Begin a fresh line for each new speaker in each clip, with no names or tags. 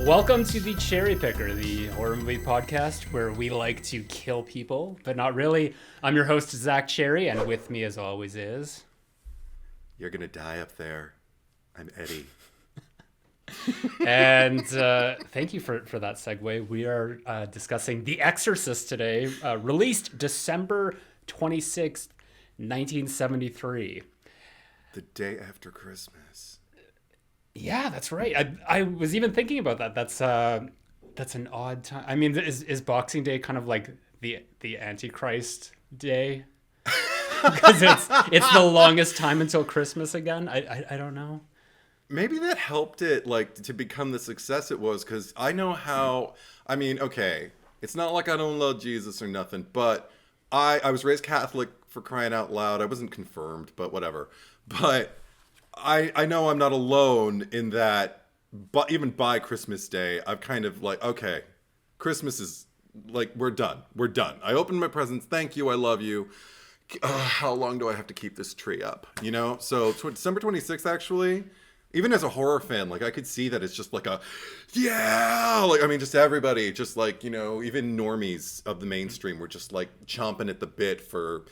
Welcome to the Cherry Picker, the horror movie podcast where we like to kill people, but not really. I'm your host, Zach Cherry, and with me as always is...
You're gonna die up there. I'm Eddie.
And thank you for that segue. We are discussing The Exorcist today, released December 26th, 1973.
The day after Christmas.
Yeah, that's right. I was even thinking about that. That's an odd time. I mean, is Boxing Day kind of like the Antichrist day? Because it's the longest time until Christmas again. I don't know.
Maybe that helped it like to become the success it was, because I know how. I mean, okay, it's not like I don't love Jesus or nothing, but I was raised Catholic, for crying out loud. I wasn't confirmed, but whatever. But I know I'm not alone in that, but even by Christmas Day, I've kind of like, okay, Christmas is like, we're done. I opened my presents. Thank you. I love you. How long do I have to keep this tree up? You know? So December 26th, actually, even as a horror fan, like I could see that it's just like like, I mean, just everybody, just like, you know, even normies of the mainstream were just like chomping at the bit for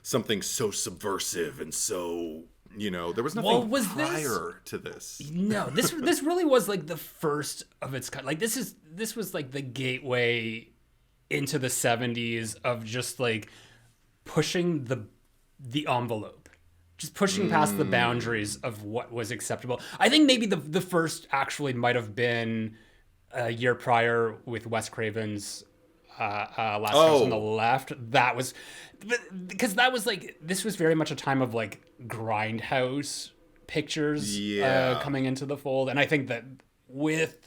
something so subversive and so... You know, there was nothing prior to this.
No, this really was like the first of its kind. Like this was like the gateway into the 70s of just like pushing the envelope, just pushing past the boundaries of what was acceptable. I think maybe the first actually might have been a year prior with Wes Craven's Last House on the Left. That was because that was like, this was very much a time of like grindhouse pictures coming into the fold, and I think that with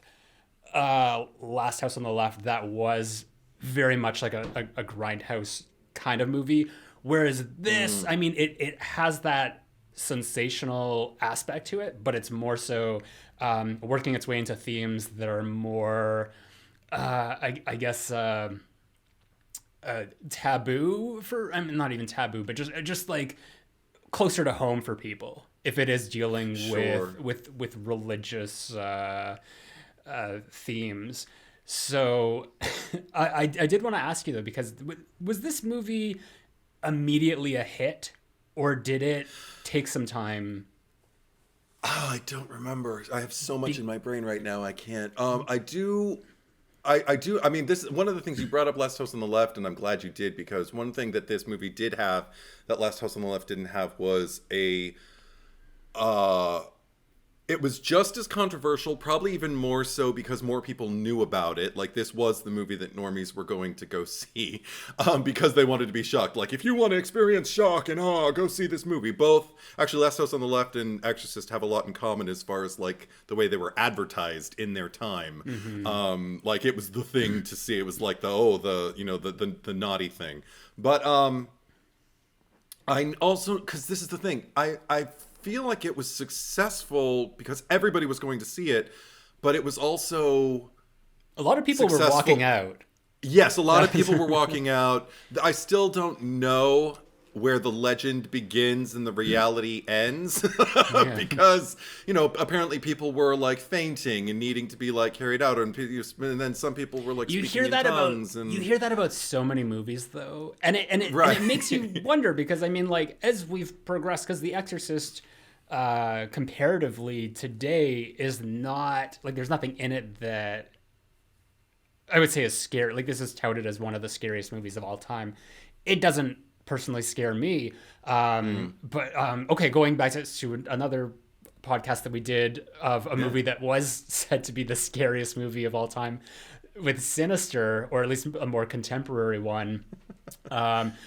Last House on the Left, that was very much like a grindhouse kind of movie, whereas this I mean it has that sensational aspect to it, but it's more so working its way into themes that are more I guess taboo for, I mean, not even taboo, but just like closer to home for people if it is dealing with religious themes. So I did want to ask you though, because was this movie immediately a hit, or did it take some time?
Oh, I don't remember. I have so much in my brain right now. I can't. I do. I mean, this is one of the things you brought up, Last House on the Left, and I'm glad you did, because one thing that this movie did have that Last House on the Left didn't have was it was just as controversial, probably even more so because more people knew about it. Like, this was the movie that normies were going to go see because they wanted to be shocked. Like, if you want to experience shock and go see this movie. Both, actually, Last House on the Left and Exorcist have a lot in common as far as, like, the way they were advertised in their time. Mm-hmm. Like, it was the thing to see. It was like the naughty thing. But I also, because this is the thing, I feel like it was successful because everybody was going to see it, but it was also
a lot of people were walking out.
Yes, a lot of people were walking out. I still don't know where the legend begins and the reality ends because, you know, apparently people were like fainting and needing to be like carried out, and then some people were like speaking in tongues.
You hear that about so many movies though, and it makes you wonder, because I mean, like, as we've progressed, because The Exorcist comparatively today is not like, there's nothing in it that I would say is scary. Like, this is touted as one of the scariest movies of all time. It doesn't personally scare me. But okay, going back to another podcast that we did of a movie that was said to be the scariest movie of all time, with Sinister, or at least a more contemporary one,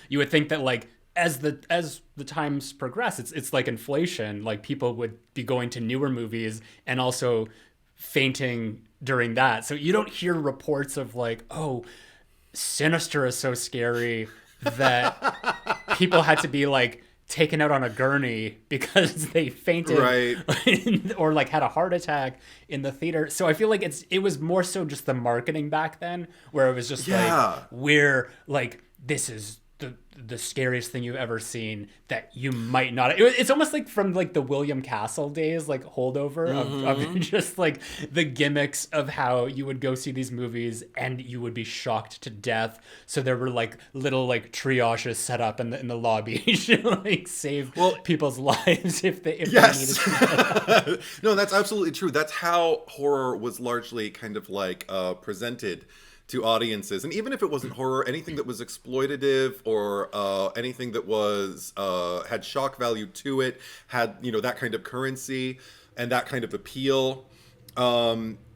you would think that, like, as the times progress, it's like inflation. Like, people would be going to newer movies and also fainting during that. So you don't hear reports of like, oh, Sinister is so scary that people had to be like taken out on a gurney because they fainted, or like had a heart attack in the theater. So I feel like it was more so just the marketing back then, where it was just like, we're like, this is the scariest thing you've ever seen that you might not. It's almost like from like the William Castle days, like holdover of just like the gimmicks of how you would go see these movies and you would be shocked to death. So there were like little like triages set up in the lobby to like save people's lives if they needed to.
No, that's absolutely true. That's how horror was largely kind of like presented to audiences. And even if it wasn't horror, anything that was exploitative or anything that was had shock value to it, had, you know, that kind of currency and that kind of appeal,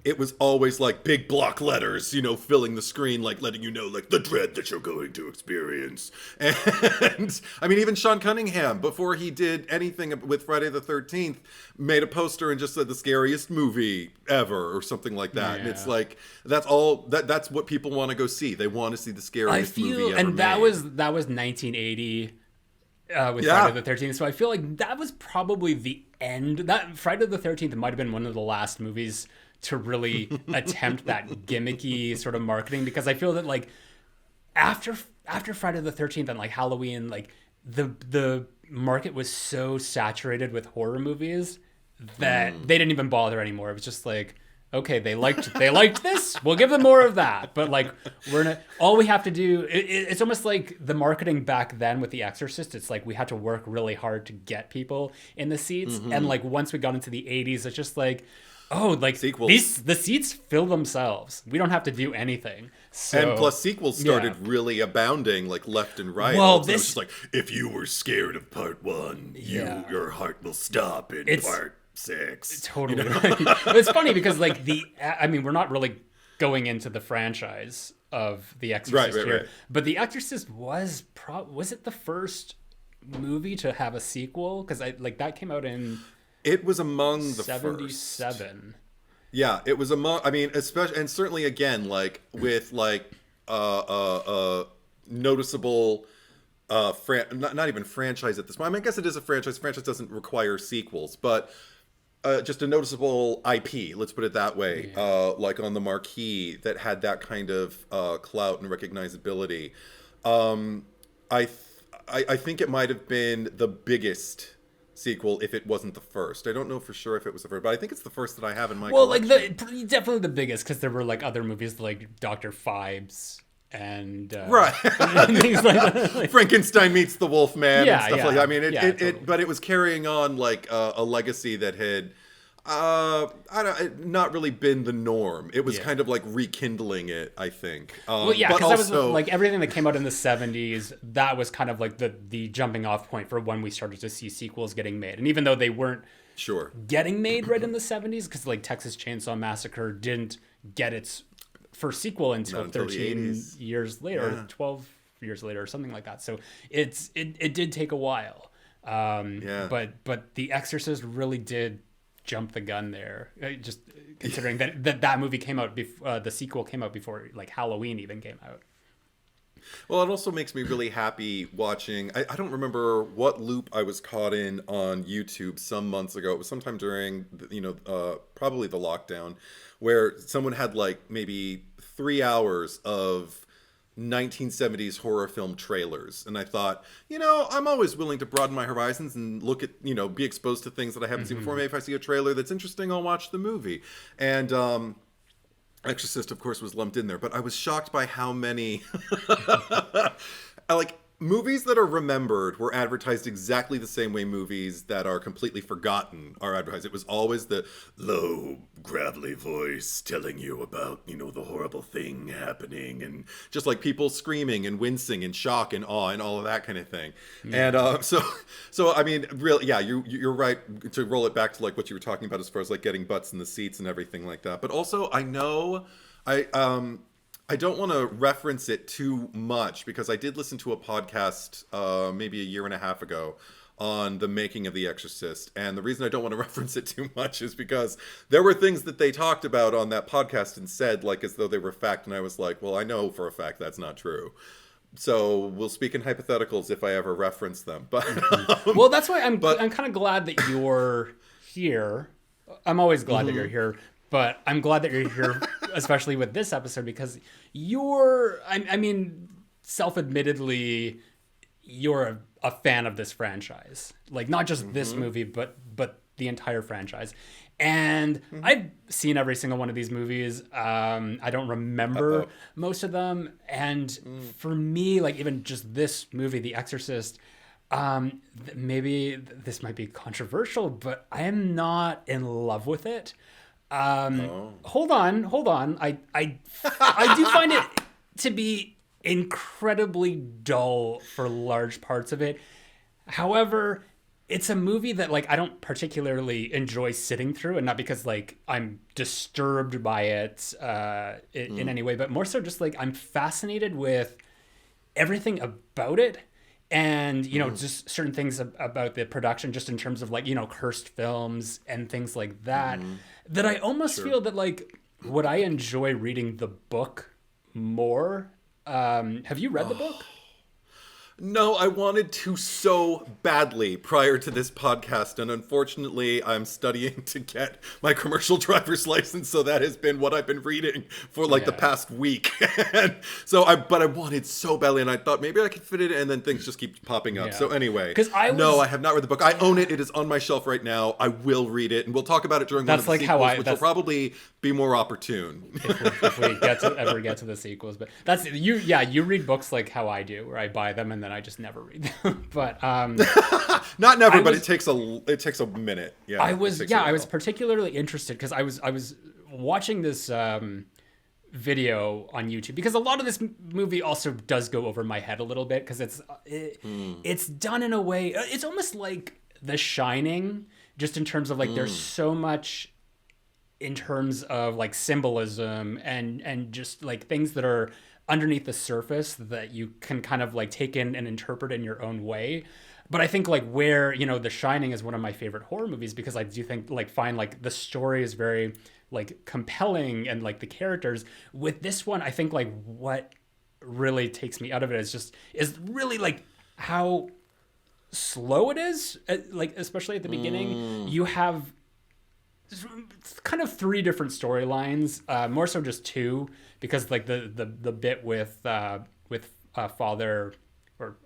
it was always like big block letters, you know, filling the screen, like letting you know, like, the dread that you're going to experience. And I mean, even Sean Cunningham, before he did anything with Friday the 13th, made a poster and just said the scariest movie ever or something like that. Yeah. And it's like, that's what people want to go see. They want to see the scariest movie ever
and that
made.
was 1980 with Friday the 13th. So I feel like that was probably the end. That Friday the 13th might have been one of the last movies to really attempt that gimmicky sort of marketing, because I feel that like after Friday the 13th and like Halloween, like the market was so saturated with horror movies that they didn't even bother anymore. It was just like, okay, they liked this, we'll give them more of that. But like, all we have to do, it's almost like the marketing back then with The Exorcist. It's like we had to work really hard to get people in the seats. And like once we got into the 80s, it's just like, oh, like sequels. The seats fill themselves. We don't have to do anything. So,
and plus sequels started really abounding, like left and right.
Well,
this is like, if you were scared of part 1, your heart will stop in part 6.
Totally, you know? Right. It's funny because like we're not really going into the franchise of The Exorcist here, right. But The Exorcist was it the first movie to have a sequel? Because that came out in.
It was among the
77.
First. Yeah, it was among. I mean, especially and certainly again, like with like noticeable, not even franchise at this point. I mean, I guess it is a franchise. Franchise doesn't require sequels, but just a noticeable IP. Let's put it that way. Yeah. Like on the marquee that had that kind of clout and recognizability. I think it might have been the biggest sequel if it wasn't the first. I don't know for sure if it was the first, but I think it's the first that I have in my collection.
Like definitely the biggest, because there were like other movies like Dr. Phibes and
right
and things like that.
Frankenstein meets the Wolfman and stuff like that. I mean,
totally.
But it was carrying on like a legacy that had not really been the norm. It was kind of like rekindling it, I think.
Because that was like everything that came out in the 70s, that was kind of like the jumping off point for when we started to see sequels getting made. And even though they weren't getting made right in the 70s, because like Texas Chainsaw Massacre didn't get its first sequel until 13 years later, or 12 years later, or something like that. So it did take a while. But The Exorcist really did jump the gun there, just considering that movie came out before the sequel came out before like Halloween even came out.
Well, it also makes me really happy watching. I don't remember what loop I was caught in on YouTube some months ago. It was sometime during probably the lockdown, where someone had like maybe 3 hours of 1970s horror film trailers, and I thought, I'm always willing to broaden my horizons and look at, be exposed to things that I haven't seen before. Maybe if I see a trailer that's interesting, I'll watch the movie. And Exorcist, of course, was lumped in there, but I was shocked by how many movies that are remembered were advertised exactly the same way movies that are completely forgotten are advertised. It was always the low, gravelly voice telling you about, the horrible thing happening, and just like people screaming and wincing and shock and awe and all of that kind of thing. Yeah. And so I mean, really, yeah, you're right to roll it back to like what you were talking about as far as like getting butts in the seats and everything like that. But also, I don't want to reference it too much, because I did listen to a podcast maybe a year and a half ago on the making of The Exorcist. And the reason I don't want to reference it too much is because there were things that they talked about on that podcast and said like as though they were fact. And I was like, well, I know for a fact that's not true. So we'll speak in hypotheticals if I ever reference them. But
well, that's why I'm kind of glad that you're here. I'm always glad that you're here. But I'm glad that you're here, especially with this episode, because I mean, self-admittedly, you're a fan of this franchise, like not just this movie, but the entire franchise. And I've seen every single one of these movies. I don't remember most of them. And for me, like even just this movie, The Exorcist, maybe this might be controversial, but I am not in love with it. Hold on. I do find it to be incredibly dull for large parts of it. However, it's a movie that like I don't particularly enjoy sitting through, and not because like I'm disturbed by it in any way, but more so just like I'm fascinated with everything about it, and you know just certain things about the production, just in terms of like, you know, cursed films and things like that, that I almost feel that like would I enjoy reading the book more. Have you read the book?
No, I wanted to so badly prior to this podcast, and unfortunately I'm studying to get my commercial driver's license, so that has been what I've been reading for like the past week. And so I wanted so badly, and I thought maybe I could fit it in, and then things just keep popping up. So anyway, I have not read the book. I own it. It is on my shelf right now. I will read it, and we'll talk about it during one of the sequels, which will probably be more opportune.
if we ever get to the sequels. But that's you. Yeah, you read books like how I do, where I buy them and then I just never read them. But
not never, but it takes a minute. Yeah,
I was particularly interested because I was watching this video on YouTube, because a lot of this movie also does go over my head a little bit, because it's done in a way, it's almost like The Shining, just in terms of like there's so much in terms of like symbolism and just like things that are underneath the surface that you can kind of like take in and interpret in your own way. But I think like where, you know, The Shining is one of my favorite horror movies, because I do think like find like the story is very like compelling, and like the characters. With this one, I think like what really takes me out of it is really like how slow it is, like especially at the beginning. You have kind of three different storylines, more so just two, because like the bit with Father or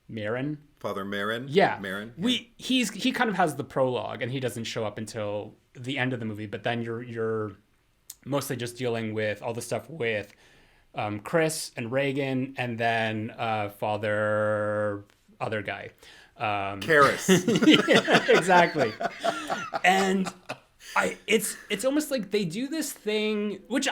Marin.
Father Marin.
Yeah.
Marin.
He kind of has the prologue, and he doesn't show up until the end of the movie, but then you're mostly just dealing with all the stuff with Chris and Reagan, and then Father other guy.
Karras.
Yeah, exactly. And it's almost like they do this thing, which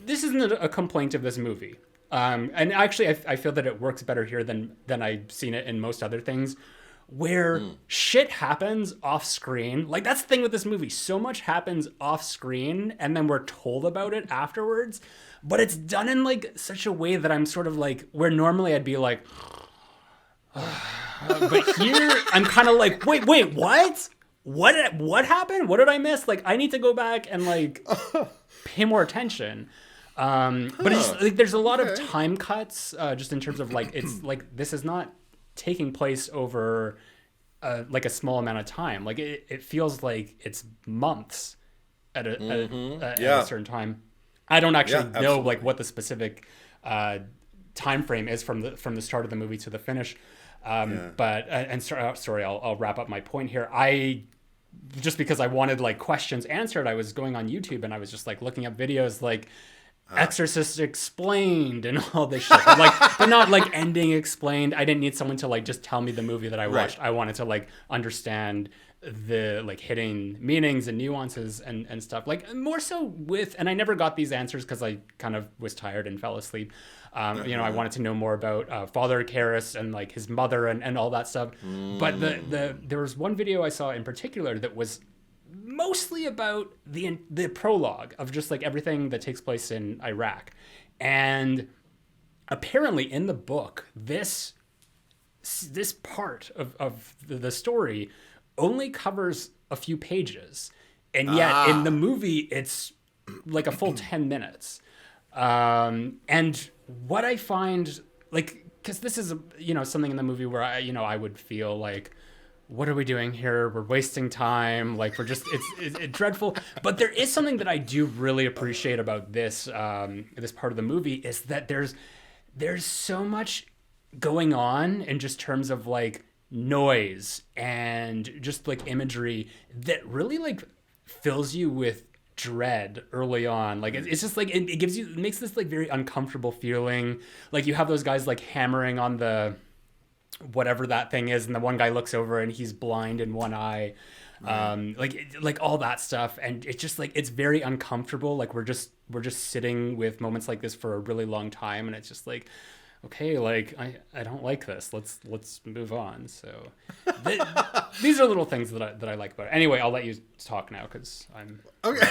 this isn't a complaint of this movie. And actually I feel that it works better here than I've seen it in most other things, where shit happens off screen. Like that's the thing with this movie. So much happens off screen, and then we're told about it afterwards, but it's done in like such a way that I'm sort of like, where normally I'd be like, but here I'm kind of like, wait, what? What happened? What did I miss? Like, I need to go back and like pay more attention. But it's like there's a lot of time cuts, just in terms of like, it's like this is not taking place over like a small amount of time. Like it feels like it's months at a certain time. I don't actually know like what the specific time frame is from the start of the movie to the finish. But sorry, I'll wrap up my point here. Just because I wanted like questions answered, I was going on YouTube and I was just like looking up videos like Exorcist explained and all this shit. Like they're not like ending explained. I didn't need someone to like just tell me the movie that I watched. I wanted to like understand the like hidden meanings and nuances and stuff, like more so with, and I never got these answers because I kind of was tired and fell asleep. You know, I wanted to know more about Father Karras and like his mother and all that stuff. But there was one video I saw in particular that was mostly about the prologue of just like everything that takes place in Iraq. And apparently in the book, this part of the story only covers a few pages, and yet in the movie it's like a full 10 minutes. And what I find, like, because this is something in the movie where I would feel like, what are we doing here? We're wasting time. Like, we're just it's dreadful. But there is something that I do really appreciate about this part of the movie, is that there's so much going on in just terms of like noise and just like imagery that really like fills you with dread early on. Like it's just like it gives you, it makes this like very uncomfortable feeling. Like you have those guys like hammering on the whatever that thing is, and the one guy looks over and he's blind in one eye. Like all that stuff, and it's just like it's very uncomfortable. Like we're just sitting with moments like this for a really long time, and it's just like, okay, like I don't like this. Let's move on. So these are little things that I like about it. Anyway, I'll let you talk now because I'm
okay.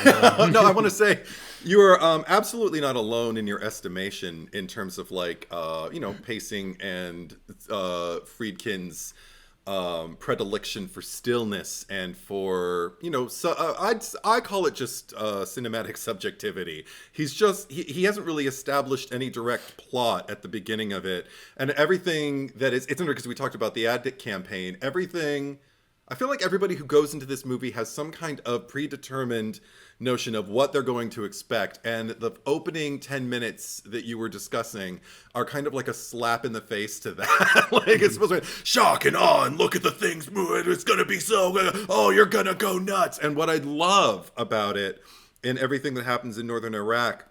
No, I want to say you are absolutely not alone in your estimation in terms of like pacing and Friedkin's predilection for stillness and for I call it just cinematic subjectivity. He's just he hasn't really established any direct plot at the beginning of it, and everything that is, it's because we talked about the ad campaign. Everything, I feel like everybody who goes into this movie has some kind of predetermined notion of what they're going to expect, and the opening 10 minutes that you were discussing are kind of like a slap in the face to that. Like it's supposed to be shock and awe and look at the things moving, it's gonna be so oh, you're gonna go nuts. And what I love about it and everything that happens in northern Iraq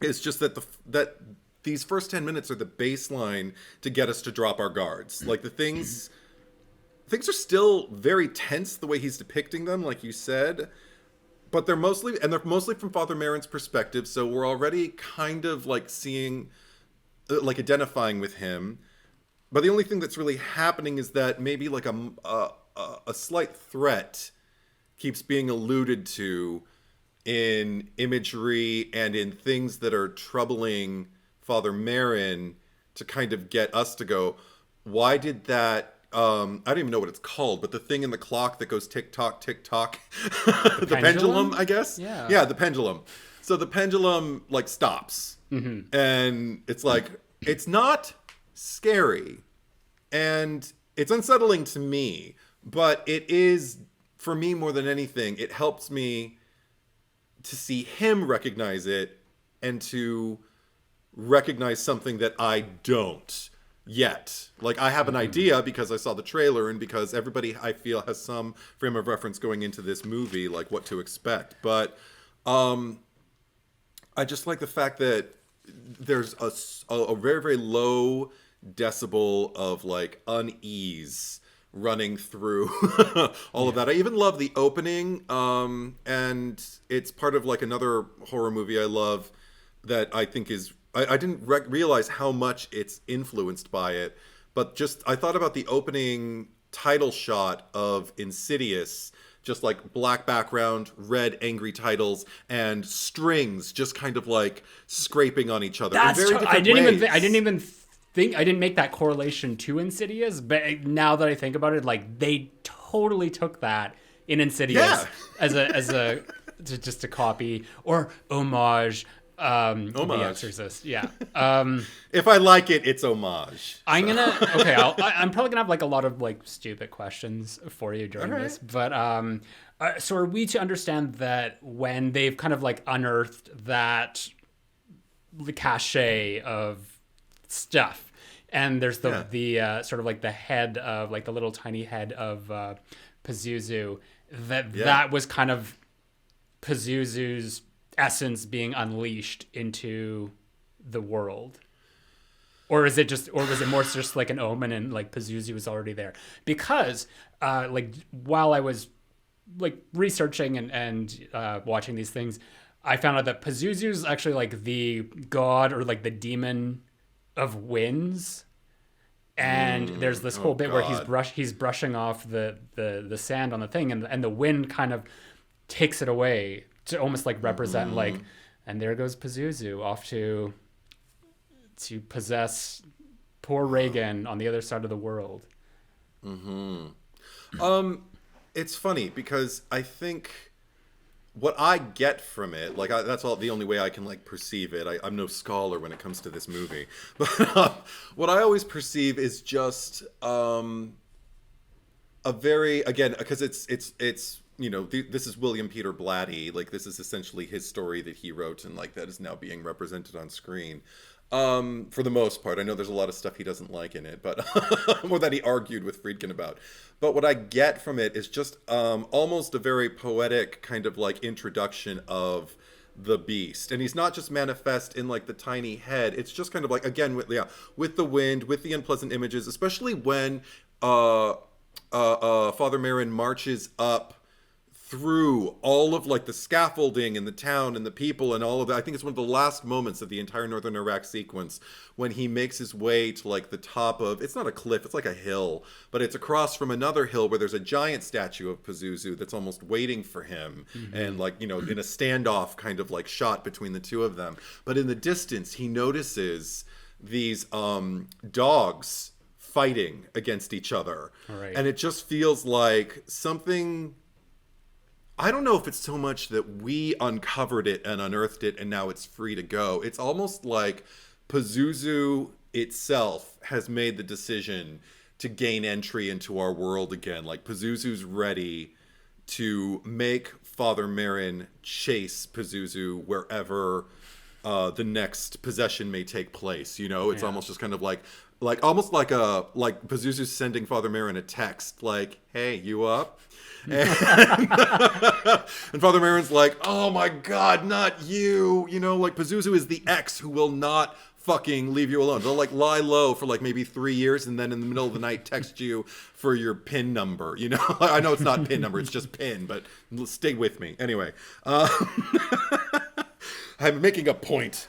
is just that that these first 10 minutes are the baseline to get us to drop our guards. Like things are still very tense the way he's depicting them, like you said. But they're mostly from Father Merrin's perspective, so we're already kind of like seeing, like identifying with him. But the only thing that's really happening is that maybe like a slight threat keeps being alluded to in imagery and in things that are troubling Father Merrin to kind of get us to go, why did that? I don't even know what it's called, but the thing in the clock that goes tick tock, the pendulum, I guess. Yeah, the pendulum. So the pendulum like stops, and it's like it's not scary, and it's unsettling to me, but it is for me more than anything. It helps me to see him recognize it and to recognize something that I don't yet. Like I have an idea because I saw the trailer and because everybody I feel has some frame of reference going into this movie, like what to expect. But I just like the fact that there's a very, very low decibel of like unease running through all of that. I even love the opening, and it's part of like another horror movie I love that I think is, I didn't realize how much it's influenced by it, but just I thought about the opening title shot of Insidious, just like black background, red angry titles, and strings just kind of like scraping on each other.
That's I didn't make that correlation to Insidious, but now that I think about it, like they totally took that in Insidious as a just a copy or homage. The Exorcist, yeah.
If I like it, it's homage.
I'm probably gonna have like a lot of like stupid questions for you during this, but so are we to understand that when they've kind of like unearthed the cachet of stuff, and there's the sort of like the head of like the little tiny head of Pazuzu, that was kind of Pazuzu's essence being unleashed into the world, or was it more just like an omen and like Pazuzu was already there? Because like while I was like researching and watching these things, I found out that Pazuzu's actually like the god or like the demon of winds, and there's this whole bit where he's brushing off the sand on the thing, and the wind kind of takes it away to almost like represent like, and there goes Pazuzu off to possess poor Reagan on the other side of the world.
It's funny because I think what I get from it, like that's the only way I can like perceive it. I'm no scholar when it comes to this movie, but what I always perceive is just a very, again, because it's you know, this is William Peter Blatty. Like this is essentially his story that he wrote, and like that is now being represented on screen. For the most part. I know there's a lot of stuff he doesn't like in it, but or that he argued with Friedkin about. But what I get from it is just almost a very poetic kind of like introduction of the beast. And he's not just manifest in like the tiny head. It's just kind of like, again, with the wind, with the unpleasant images, especially when Father Merrin marches up through all of like the scaffolding and the town and the people and all of that. I think it's one of the last moments of the entire Northern Iraq sequence when he makes his way to like the top of, it's not a cliff, it's like a hill, but it's across from another hill where there's a giant statue of Pazuzu that's almost waiting for him. Mm-hmm. And like, you know, in a standoff kind of like shot between the two of them. But in the distance, he notices these dogs fighting against each other.
Right.
And it just feels like something, I don't know if it's so much that we uncovered it and unearthed it and now it's free to go. It's almost like Pazuzu itself has made the decision to gain entry into our world again. Like Pazuzu's ready to make Father Merrin chase Pazuzu wherever the next possession may take place. You know, it's almost just kind of like Pazuzu's sending Father Merrin a text like, "Hey, you up?" And Father Merrin's like, "Oh my God, not you." You know, like Pazuzu is the ex who will not fucking leave you alone. They'll like lie low for like maybe 3 years and then in the middle of the night text you for your PIN number. You know, I know it's not PIN number, it's just PIN, but stay with me. Anyway, I'm making a point.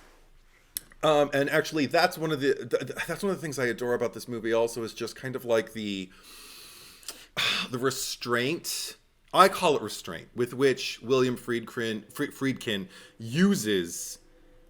And actually, that's one of the things I adore about this movie. Also, is just kind of like the restraint. I call it restraint, with which William Friedkin uses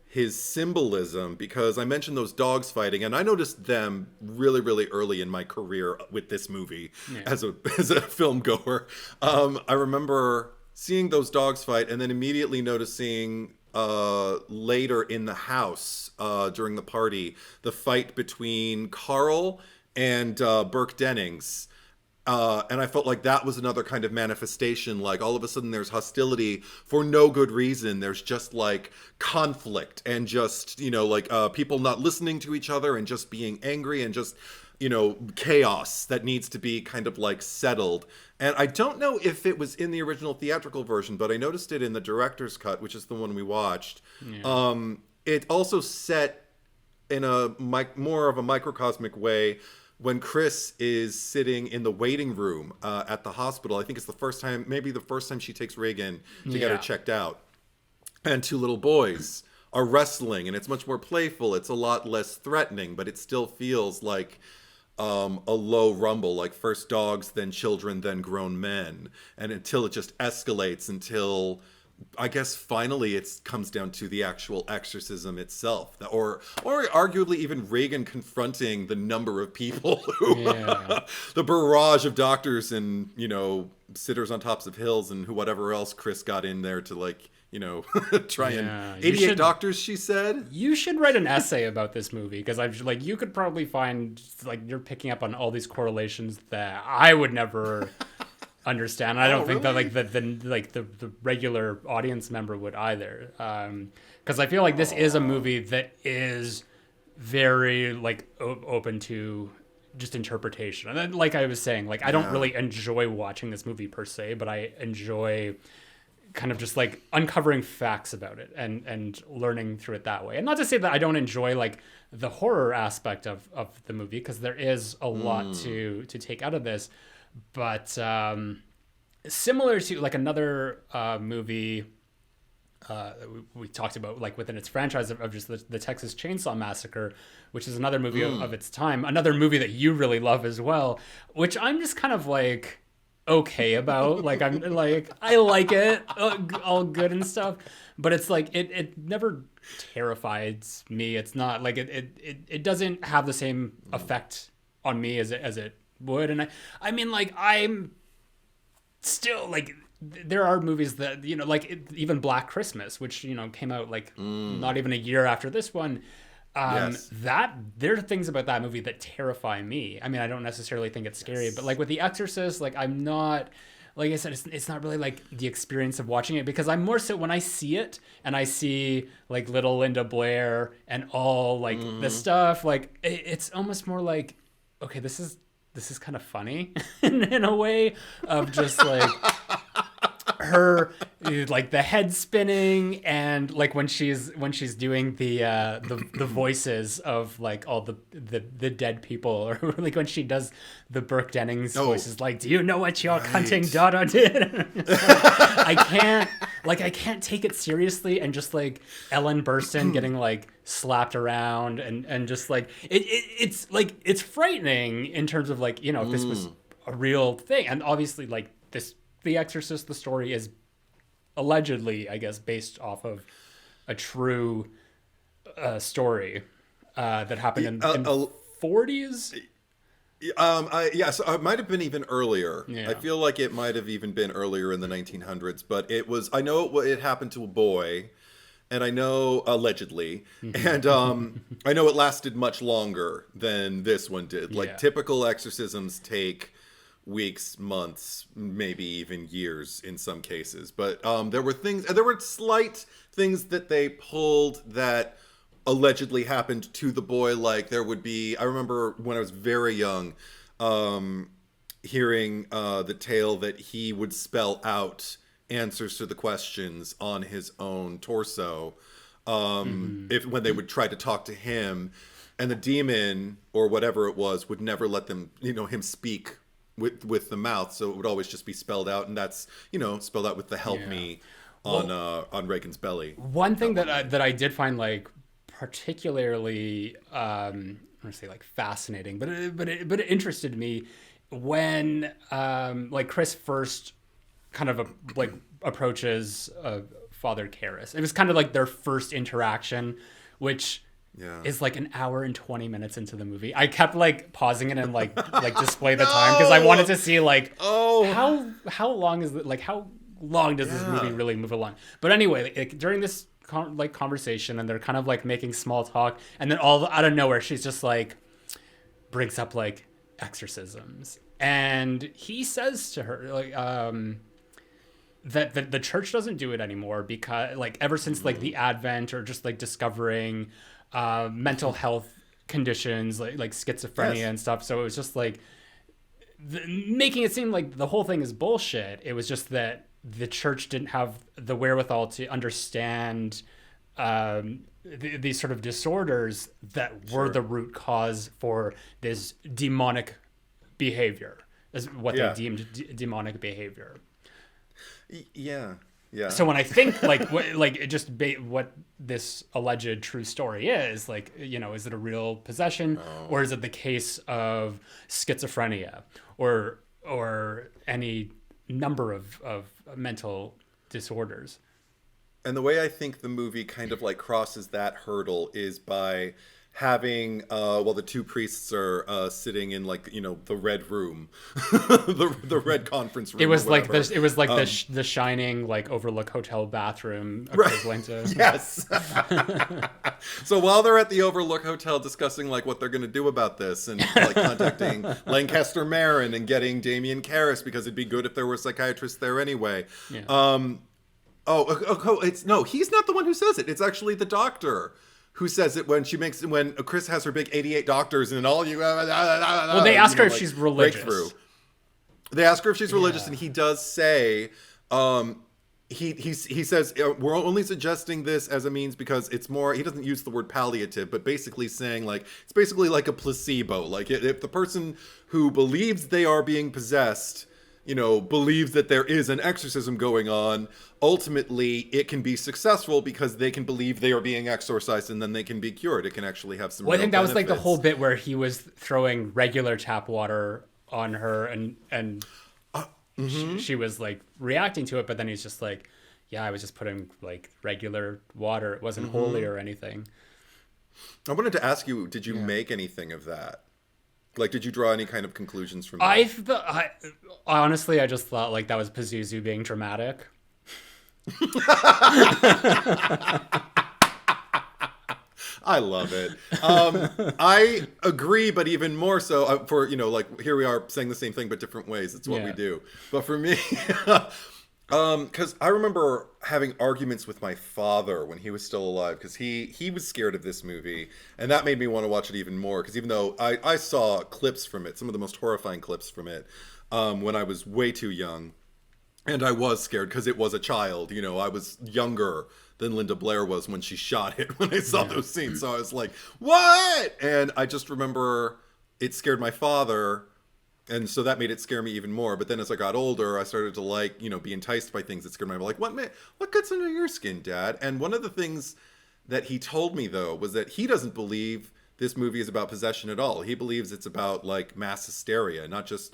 his symbolism, because I mentioned those dogs fighting, and I noticed them really, really early in my career with this movie as a film goer. I remember seeing those dogs fight, and then immediately noticing later in the house during the party, the fight between Carl and Burke Dennings. And I felt like that was another kind of manifestation. Like all of a sudden there's hostility for no good reason. There's just like conflict and just, you know, like people not listening to each other and just being angry and just, you know, chaos that needs to be kind of like settled. And I don't know if it was in the original theatrical version, but I noticed it in the director's cut, which is the one we watched. Yeah. It also set in a more of a microcosmic way when Chris is sitting in the waiting room at the hospital. I think it's the first time she takes Reagan to get her checked out. And two little boys are wrestling, and it's much more playful. It's a lot less threatening, but it still feels like a low rumble, like first dogs, then children, then grown men. And until it just escalates until, I guess, finally it comes down to the actual exorcism itself, or arguably even Reagan confronting the number of people who, the barrage of doctors and, you know, sitters on tops of hills and whatever else Chris got in there to, like, you know, try and 88 doctors, she said.
You should write an essay about this movie, because I'm like, you could probably find, like, you're picking up on all these correlations that I would never understand. And I don't think that like the regular audience member would either, because I feel like this is a movie that is very like open to just interpretation. And then, like I was saying, like I don't really enjoy watching this movie per se, but I enjoy kind of just like uncovering facts about it and learning through it that way. And not to say that I don't enjoy like the horror aspect of the movie, because there is a lot to take out of this. But similar to like another movie that we talked about, like within its franchise of just the Texas Chainsaw Massacre, which is another movie of its time, another movie that you really love as well, which I'm just kind of like okay about. Like I'm like, I like it, all good and stuff, but it's like it never terrifies me. It's not like it doesn't have the same effect on me as it would. And I mean, like, I'm still like, there are movies that, you know, like even Black Christmas, which, you know, came out like not even a year after this one. That there are things about that movie that terrify me. I mean, I don't necessarily think it's scary, but like with The Exorcist, like I'm not like I said, it's not really like the experience of watching it, because I'm more so when I see it and I see like little Linda Blair and all like the stuff, like it's almost more like, okay, this is kind of funny in a way of just like her, like the head spinning, and like when she's doing the voices of like all the dead people, or like when she does the Brooke Dennings voices, like, do you know what your cunting daughter did? I can't take it seriously, and just like Ellen Burstyn getting like slapped around, and just like it's like, it's frightening in terms of like, if this was a real thing. And obviously like The Exorcist, the story is allegedly, I guess, based off of a true story that happened in the 40s.
So it might have been even earlier.
Yeah.
I feel like it might have even been earlier in the 1900s, but I know it happened to a boy, and I know allegedly, and I know it lasted much longer than this one did. Like typical exorcisms take weeks, months, maybe even years in some cases. But there were slight things that they pulled that allegedly happened to the boy. Like there would be, I remember when I was very young, hearing the tale that he would spell out answers to the questions on his own torso when they would try to talk to him, and the demon or whatever it was would never let them, him speak with the mouth, so it would always just be spelled out, and that's spelled out with the help me on Reagan's belly.
One thing that I did find like particularly I'm gonna say like fascinating, but it interested me when like Chris first kind of like approaches Father Karras. It was kind of like their first interaction, which is like an hour and 20 minutes into the movie. I kept like pausing it and like display the time, because I wanted to see like how long is it, like how long does this movie really move along. But anyway, like, during this conversation, and they're kind of like making small talk, and then all out of nowhere she's just like brings up like exorcisms, and he says to her like that the church doesn't do it anymore, because like ever since like the Advent, or just like discovering mental health conditions like schizophrenia and stuff. So it was just like making it seem like the whole thing is bullshit. It was just that the church didn't have the wherewithal to understand these sort of disorders that were the root cause for this demonic behavior, is what they deemed demonic behavior.
Yeah.
So when I think like what this alleged true story is, like, is it a real possession, or is it the case of schizophrenia, or any number of mental disorders?
And the way I think the movie kind of like crosses that hurdle is by having the two priests are sitting in like the red room, the red conference room.
It was like this. It was like the Shining like Overlook Hotel bathroom equivalent.
Yes. So while they're at the Overlook Hotel discussing like what they're going to do about this, and like contacting Lancaster Marin and getting Damien Karras, because it'd be good if there were psychiatrists there anyway. He's not the one who says it. It's actually the doctor who says it when Chris has her big 88 doctors and all you.
Well, they ask her if she's religious. Breakthrough.
They ask her if she's religious, and he does say, he says, we're only suggesting this as a means because it's more. He doesn't use the word palliative, but basically saying like it's basically like a placebo. Like if the person who believes they are being possessed, believes that there is an exorcism going on, ultimately it can be successful because they can believe they are being exorcised, and then they can be cured. It can actually have some.
Well, I think that was like the whole bit where he was throwing regular tap water on her, and she was like reacting to it, but then he's just like, yeah, I was just putting like regular water. It wasn't holy or anything.
I wanted to ask you, did you make anything of that? Like, did you draw any kind of conclusions from that?
Honestly, I just thought like that was Pazuzu being dramatic.
I love it. I agree, but even more so for, like here we are saying the same thing, but different ways. It's what we do. But for me, because I remember having arguments with my father when he was still alive, because he was scared of this movie, and that made me want to watch it even more, because even though I saw clips from it, some of the most horrifying clips from it, when I was way too young, and I was scared because it was a child, I was younger than Linda Blair was when she shot it, when I saw those scenes, so I was like, what? And I just remember it scared my father, and so that made it scare me even more. But then as I got older, I started to be enticed by things that scared me. I'm like, what gets under your skin, Dad? And one of the things that he told me, though, was that he doesn't believe this movie is about possession at all. He believes it's about mass hysteria, not just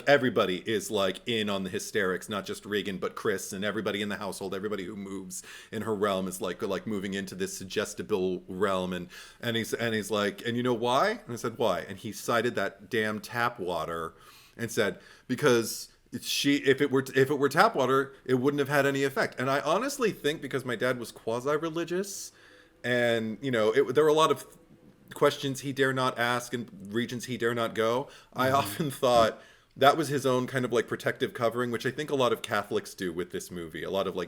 everybody is in on the hysterics, not just Regan, but Chris and everybody in the household, everybody who moves in her realm is like moving into this suggestible realm. And he's like, and you know why? And I said, why? And he cited that damn tap water and said, because if it were tap water, it wouldn't have had any effect. And I honestly think because my dad was quasi-religious, and there were a lot of questions he dare not ask and regions he dare not go. I often thought that was his own kind of protective covering, which I think a lot of Catholics do with this movie. A lot of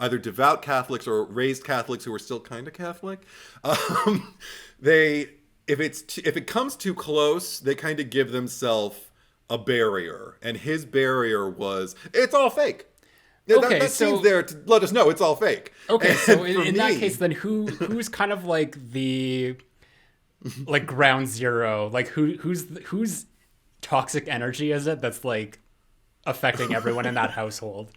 either devout Catholics or raised Catholics who are still kind of Catholic. If it comes too close, they kind of give themselves a barrier, and his barrier was, it's all fake.
Okay,
that scene's there to let us know it's all fake.
Okay, and so in that case, then who's kind of the ground zero? Whose toxic energy is it that's affecting everyone in that household?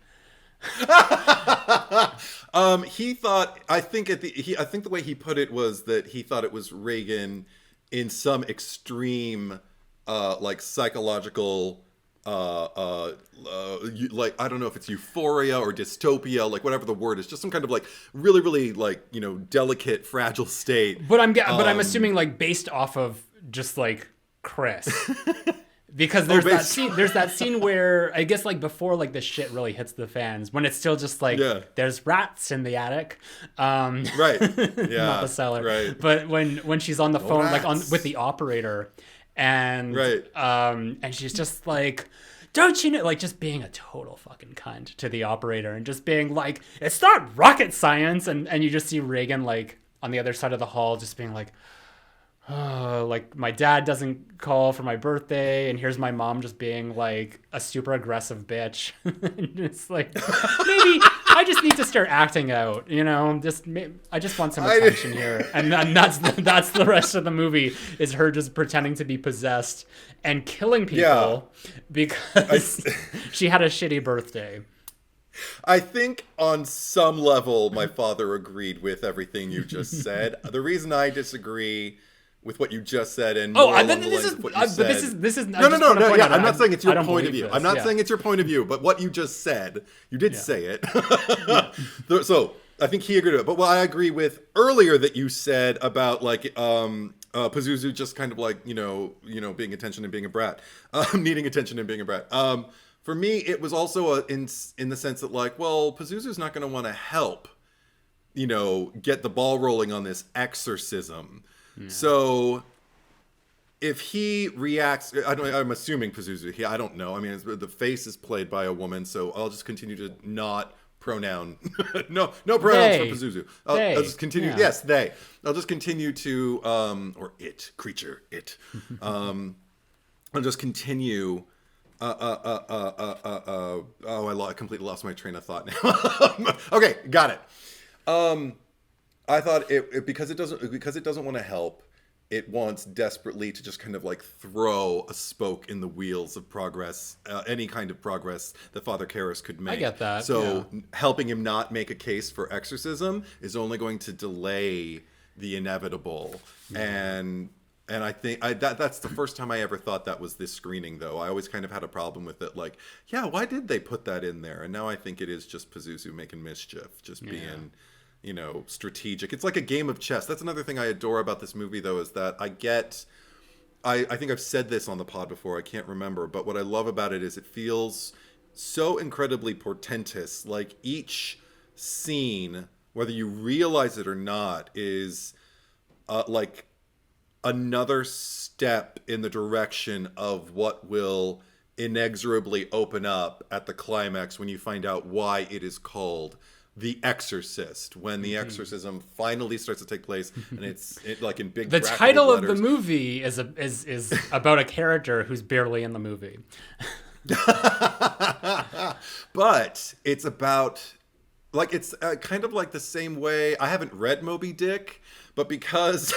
He thought, I think the way he put it was that he thought it was Reagan in some extreme psychological I don't know if it's euphoria or dystopia, whatever the word is, just some kind of really, really delicate, fragile state.
But I'm assuming based off of just Chris. Because there's that scene where I guess before the shit really hits the fans, when it's still just there's rats in the attic,
right, yeah,
not the cellar,
right.
But when she's on the phone with the operator, and and she's just don't you know, just being a total fucking cunt to the operator, and just being it's not rocket science, and you just see Reagan on the other side of the hall just being oh, my dad doesn't call for my birthday, and here's my mom just being a super aggressive bitch. It's maybe I just need to start acting out, I just want some attention here, and that's the rest of the movie, is her just pretending to be possessed and killing people because she had a shitty birthday.
I think on some level my father agreed with everything you just said. The reason I disagree with what you just said, and more along the lines of what you said. This is no. Yeah, I'm not saying it's your point of view. I'm not saying it's your point of view, but what you just said, you did say it. So I think he agreed with it. But what I agree with earlier that you said about Pazuzu just kind of being attention and being a brat, needing attention and being a brat. For me, it was also in the sense that Pazuzu's not going to want to help, get the ball rolling on this exorcism. Yeah. So if he reacts, I'm assuming Pazuzu. I don't know. I mean, the face is played by a woman, so I'll just continue to not pronoun. no pronouns for Pazuzu. I'll just continue. Yeah. Yes, they. I'll just continue to or it, creature, it. I'll just continue. I completely lost my train of thought now. Okay, got it. I thought because it doesn't want to help, it wants desperately to just kind of throw a spoke in the wheels of progress, any kind of progress that Father Karras could make.
I get that.
So helping him not make a case for exorcism is only going to delay the inevitable. And I think that's the first time I ever thought that was this screening, though. I always kind of had a problem with it. Why did they put that in there? And now I think it is just Pazuzu making mischief, just being, strategic. It's like a game of chess. That's another thing I adore about this movie, though, is that I think I've said this on the pod before. I can't remember. But what I love about it is it feels so incredibly portentous. Each scene, whether you realize it or not, is like another step in the direction of what will inexorably open up at the climax when you find out why it is called The Exorcist, when the exorcism finally starts to take place, and it's like in big.
The title of the movie is about a character who's barely in the movie.
But it's about, like, it's kind of like the same way. I haven't read Moby Dick, but because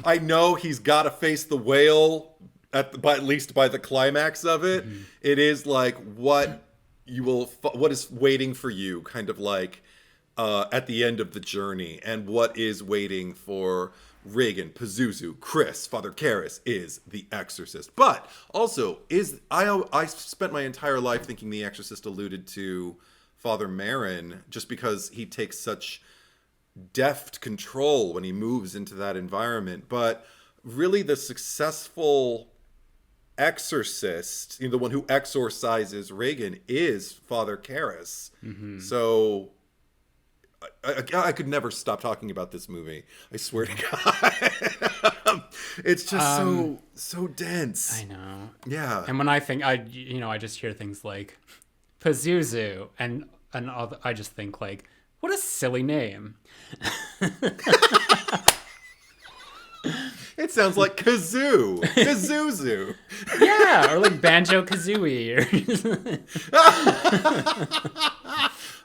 I know he's got to face the whale at least by the climax of it, it is like what is waiting for you, kind of like at the end of the journey, and what is waiting for Regan, Pazuzu, Chris, Father Karras is The Exorcist. But also, I spent my entire life thinking The Exorcist alluded to Father Merrin, just because he takes such deft control when he moves into that environment. But really, the successful exorcist, the one who exorcises Regan, is Father Karras. So I could never stop talking about this movie. I swear to God. It's just so dense.
I know.
Yeah.
And when I think, I just hear things like Pazuzu, and I just think like, what a silly name.
It sounds like kazoo. Kazuzu.
Yeah, or like Banjo Kazooie.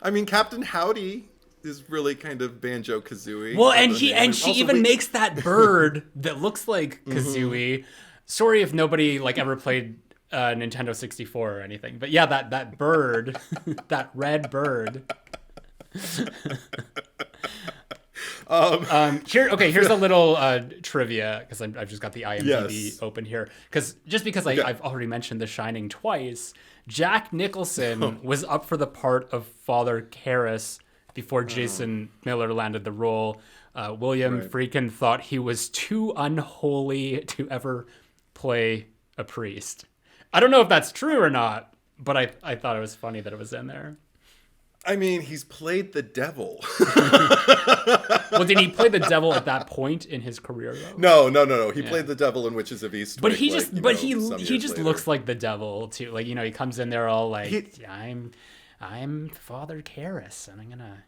I mean, Captain Howdy is really kind of Banjo Kazooie.
Well, and she even makes that bird that looks like Kazooie. Sorry if nobody like ever played Nintendo 64 or anything, but yeah, that bird, that red bird. Here's a little trivia, because I've just got the IMDb open here, because I've already mentioned The Shining twice. Jack Nicholson was up for the part of Father Karras before Jason Miller landed the role. William Friedkin thought he was too unholy to ever play a priest. I don't know if that's true or not, but I thought it was funny that it was in there.
I mean, he's played the devil.
Well, did he play the devil at that point in his career, though?
No. He played the devil in Witches of Eastwick.
But he just looks like the devil too. Like, he comes in there all like, I'm Father Karras, and I'm gonna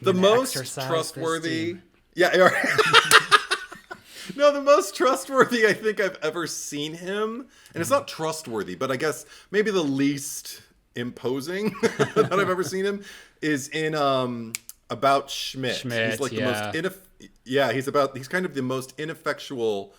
the most trustworthy. Yeah. No, the most trustworthy I think I've ever seen him, and it's not trustworthy, but I guess maybe the least imposing that I've ever seen him is in About Schmidt. He's like the most he's kind of the most ineffectual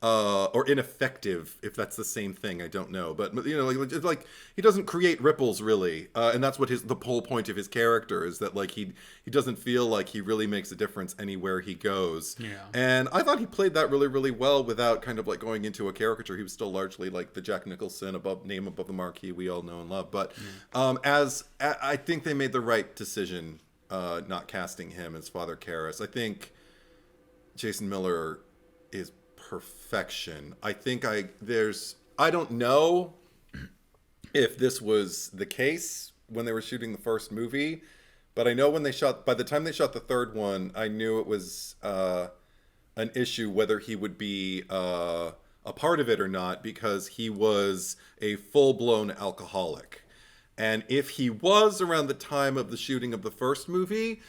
or ineffective, if that's the same thing, I don't know, but like he doesn't create ripples really, and that's what the whole point of his character is, that like he doesn't feel like he really makes a difference anywhere he goes. And I thought he played that really, really well without kind of like going into a caricature. He was still largely like the Jack Nicholson name above the marquee we all know and love, but I think they made the right decision not casting him as Father Karras. I think Jason Miller is perfection. I think I don't know if this was the case when they were shooting the first movie, but I know by the time they shot the third one, I knew it was an issue whether he would be a part of it or not, because he was a full-blown alcoholic. And if he was around the time of the shooting of the first movie,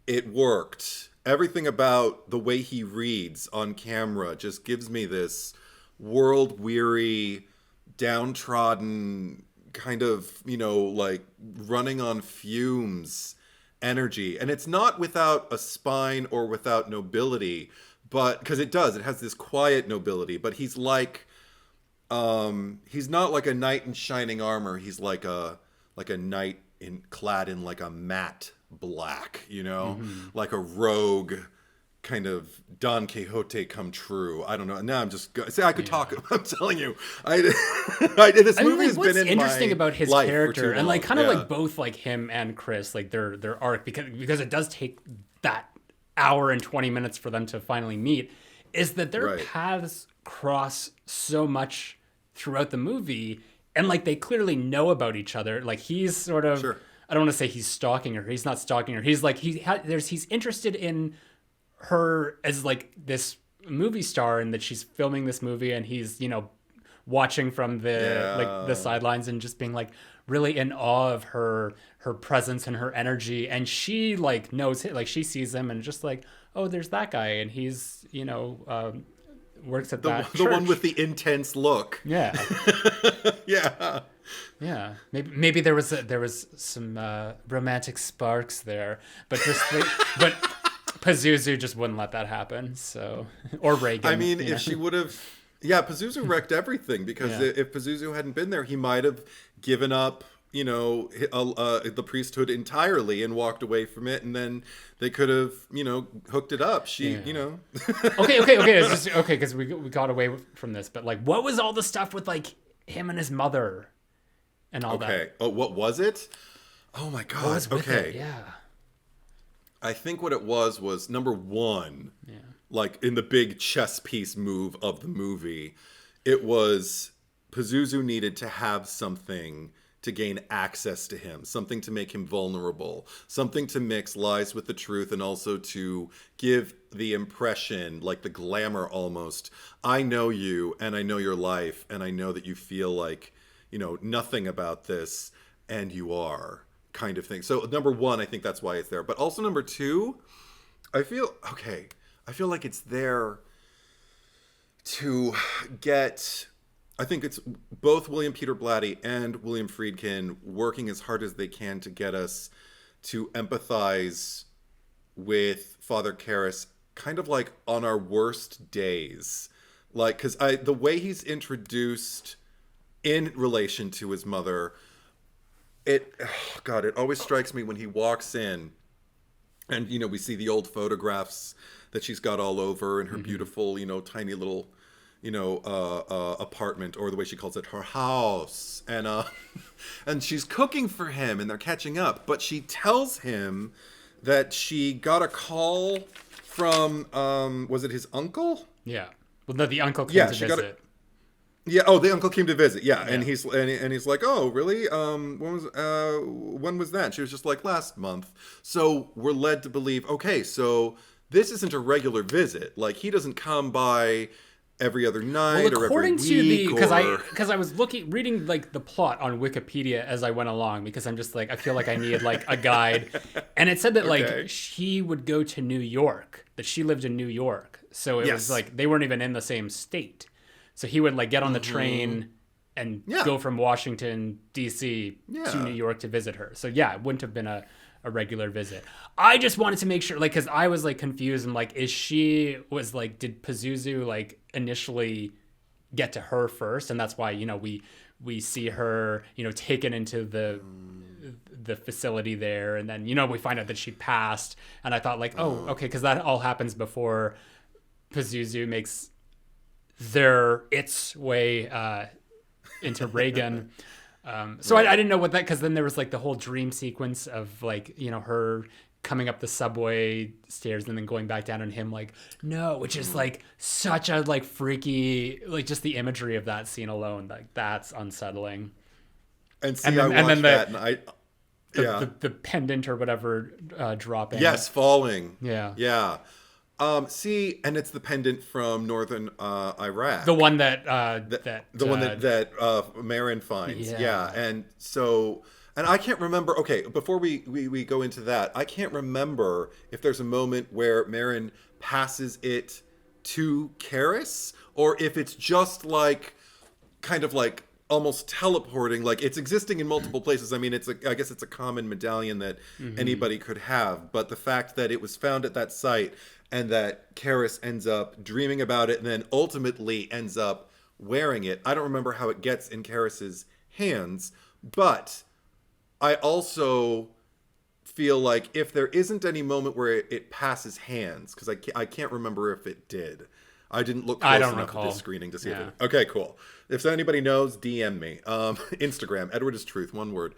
it worked. Everything about the way he reads on camera just gives me this world-weary, downtrodden, kind of, like running on fumes energy. And it's not without a spine or without nobility, but because it has this quiet nobility, but he's like, he's not like a knight in shining armor. He's like a knight clad in like a matte black, like a rogue kind of Don Quixote come true. I don't know. Now I'm just I could talk. I'm telling you, this movie has been in
interesting
my
about his
life
character, and like kind of like both like him and Chris, like their arc, because it does take that hour and 20 minutes for them to finally meet, is that their paths cross so much throughout the movie, and like they clearly know about each other. Like he's sort of I don't want to say he's stalking her. He's not stalking her. He's like he's interested in her as like this movie star and that she's filming this movie and he's, watching from the sidelines and just being like really in awe of her presence and her energy. And she like knows it, like she sees him and just like, oh, there's that guy. And he's, works at that
the
church.
one with the intense look.
Yeah.
Yeah.
Yeah. Maybe there was some romantic sparks there, but but Pazuzu just wouldn't let that happen. So, or Reagan.
I mean, if she would have, Pazuzu wrecked everything because if Pazuzu hadn't been there, he might have given up, the priesthood entirely and walked away from it, and then they could have, hooked it up. Okay.
It's just okay because we got away from this, but like, what was all the stuff with like him and his mother and all that?
Okay. Oh, what was it? Oh my God.
What was with
okay.
it? Yeah.
I think what it was number one, like in the big chess piece move of the movie, it was Pazuzu needed to have something to gain access to him, something to make him vulnerable, something to mix lies with the truth, and also to give the impression, like the glamour almost, I know you, and I know your life, and I know that you feel like, nothing about this, and you are, kind of thing. So number one, I think that's why it's there. But also number two, I feel like it's there to get... I think it's both William Peter Blatty and William Friedkin working as hard as they can to get us to empathize with Father Karras kind of like on our worst days. Like, because the way he's introduced in relation to his mother, it always strikes me when he walks in and, we see the old photographs that she's got all over in her beautiful, tiny little... apartment, or the way she calls it, her house, and and she's cooking for him, and they're catching up. But she tells him that she got a call from, was it his uncle?
Yeah, well, the uncle came to visit.
The uncle came to visit. Yeah, and he's like, oh, really? When was that? She was just like, last month. So we're led to believe, okay, so this isn't a regular visit. Like, he doesn't come by every other night or every week.
Because I was reading like the plot on Wikipedia as I went along, because I'm just like, I feel like I needed like a guide, and it said that like she would go to New York, that she lived in New York, so it was like they weren't even in the same state, so he would like get on the train and go from Washington DC to New York to visit her. So it wouldn't have been a regular visit. I just wanted to make sure, like, because I was like confused and like, did Pazuzu like initially get to her first, and that's why we see her taken into the facility there, and then we find out that she passed, and I thought like, oh, okay, because that all happens before Pazuzu makes its way into Reagan. So I didn't know what that, because then there was like the whole dream sequence of like, her coming up the subway stairs and then going back down and him like, no, which is like such a like freaky, like just the imagery of that scene alone, like that's unsettling.
And see, I watched that and
the pendant or whatever dropping.
Yes, falling.
Yeah.
Yeah. See, and it's the pendant from northern Iraq.
The one that
Marin finds. Yeah. And so, and I can't remember. Okay, before we go into that, I can't remember if there's a moment where Marin passes it to Karras, or if it's just like kind of like almost teleporting, like it's existing in multiple places. I mean, I guess it's a common medallion that anybody could have, but the fact that it was found at that site and that Karras ends up dreaming about it and then ultimately ends up wearing it. I don't remember how it gets in Karras's hands, but I also feel like if there isn't any moment where it passes hands, because I can't remember if it did. I didn't look close enough at this screening to see if it... Okay, cool. If anybody knows, DM me. Instagram, Edward is Truth, one word.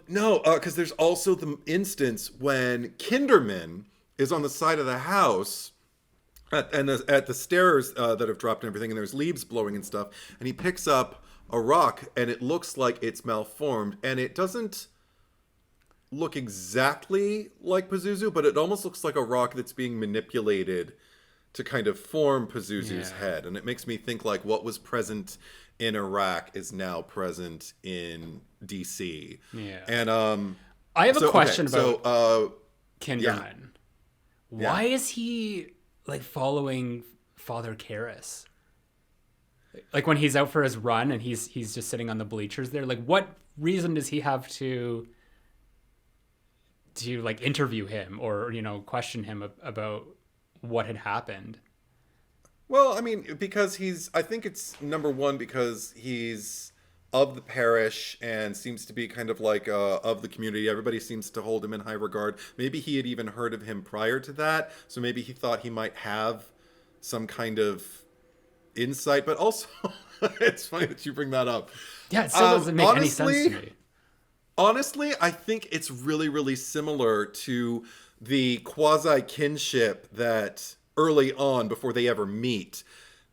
No, because there's also the instance when Kinderman is on the side of the house at the stairs that have dropped and everything, and there's leaves blowing and stuff, and he picks up a rock, and it looks like it's malformed, and it doesn't... look exactly like Pazuzu, but it almost looks like a rock that's being manipulated to kind of form Pazuzu's head. And it makes me think like what was present in Iraq is now present in DC.
Yeah.
And
I have a question about Kinderman.
Yeah.
Why is he like following Father Karras? Like when he's out for his run and he's just sitting on the bleachers there, like what reason does he have to like interview him or, you know, question him about what had happened?
Well, I mean, because I think it's number one, because he's of the parish and seems to be kind of like of the community. Everybody seems to hold him in high regard. Maybe he had even heard of him prior to that. So maybe he thought he might have some kind of insight, but also it's funny that you bring that up.
Yeah, it still doesn't make any sense to me.
Honestly, I think it's really, really similar to the quasi-kinship that early on, before they ever meet,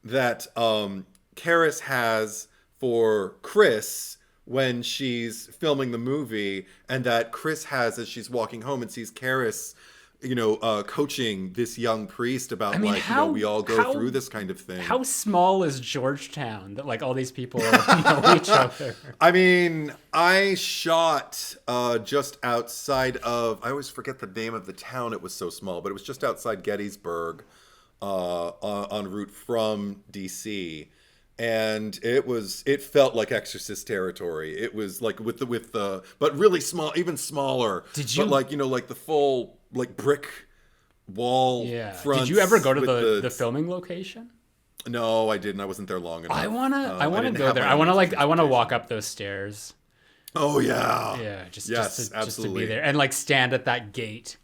that Karras has for Chris when she's filming the movie, and that Chris has as she's walking home and sees Karras, you know, coaching this young priest about, we all go through this kind of thing.
How small is Georgetown that like all these people know each other?
I mean, I shot just outside of, I always forget the name of the town, it was so small, but it was just outside Gettysburg en route from DC. And it felt like Exorcist territory. It was like with the but really small, even smaller.
Did you,
but like, you know, like the full like brick wall fronts.
Did you ever go to the filming location?
No, I didn't. I wasn't there long enough.
I wanna go there. I wanna walk up those stairs.
Oh yeah.
Yeah, just to be there and like stand at that gate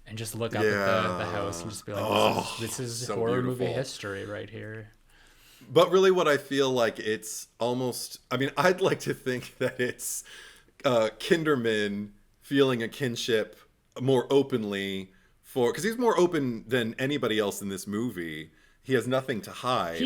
and just look up at the house and just be like, this is so horror beautiful. Movie history right here.
But really what I feel like it's almost, I mean, I'd like to think that it's Kinderman feeling a kinship more openly because he's more open than anybody else in this movie. He has nothing to hide.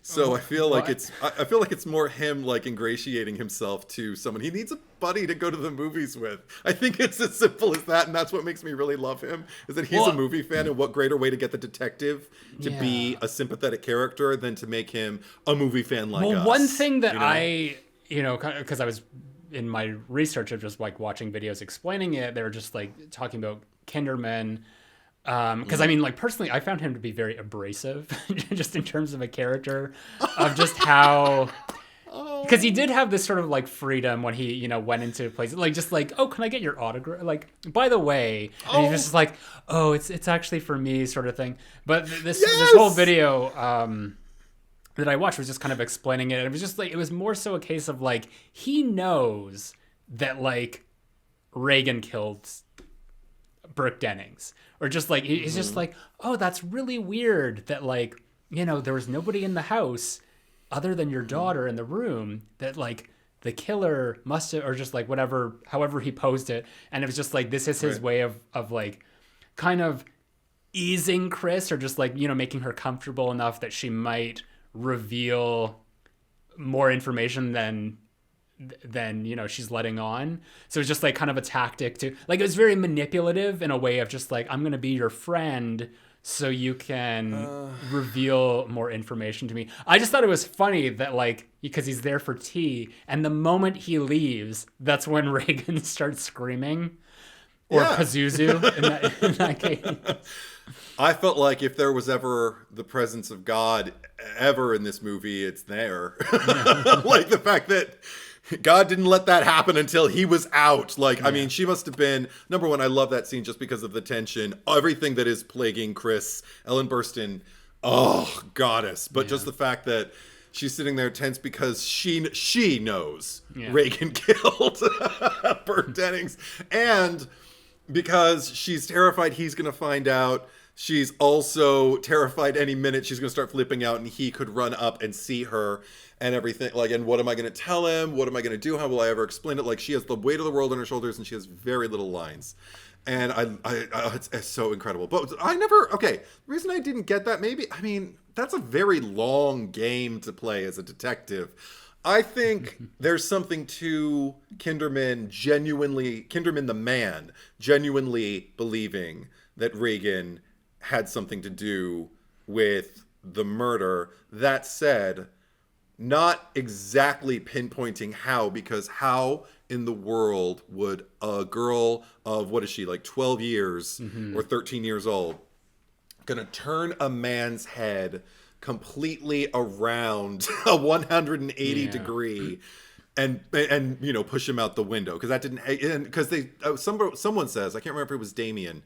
So I feel like it's more him like ingratiating himself to someone. He needs a buddy to go to the movies with. I think it's as simple as that, and that's what makes me really love him, is that he's a movie fan, and what greater way to get the detective to be a sympathetic character than to make him a movie fan like us.
Well, one thing that because I was in my research of just like watching videos explaining it, they were just like talking about Kinderman. Because I mean, like personally, I found him to be very abrasive, just in terms of a character, of just how, because he did have this sort of like freedom when he, you know, went into places, like just like, oh, can I get your autograph? Like, by the way, and he's just like, oh, it's actually for me, sort of thing. But this whole video that I watched was just kind of explaining it. It was just like, it was more so a case of like, he knows that like Reagan killed Burke Dennings. Or just like, he's just like, oh, that's really weird that like, you know, there was nobody in the house other than your daughter in the room, that like the killer must have, or just like whatever, however he posed it. And it was just like, this is his way of like kind of easing Chris, or just like, you know, making her comfortable enough that she might reveal more information than you know she's letting on. So it's just like kind of a tactic to like, it was very manipulative in a way of just like, I'm gonna be your friend so you can reveal more information to me. I just thought it was funny that like, because he's there for tea, and the moment he leaves, that's when Reagan starts screaming, or Pazuzu in that case.
I felt like if there was ever the presence of God ever in this movie, it's there. Like the fact that God didn't let that happen until he was out. Like, I mean, she must have been, number one, I love that scene just because of the tension, everything that is plaguing Chris. Ellen Burstyn, goddess. But just the fact that she's sitting there tense because she knows Reagan killed Burke Dennings. And because she's terrified he's going to find out. She's also terrified any minute she's going to start flipping out and he could run up and see her and everything. Like, and what am I going to tell him? What am I going to do? How will I ever explain it? Like, she has the weight of the world on her shoulders and she has very little lines. And it's so incredible. But the reason I didn't get that, maybe, I mean, that's a very long game to play as a detective. I think there's something to Kinderman the man, genuinely believing that Reagan had something to do with the murder. That said, not exactly pinpointing how, because how in the world would a girl of, what is she, like 12 years or 13 years old, gonna turn a man's head completely around a 180 degree and push him out the window? Because that didn't, because someone says, I can't remember if it was Damien,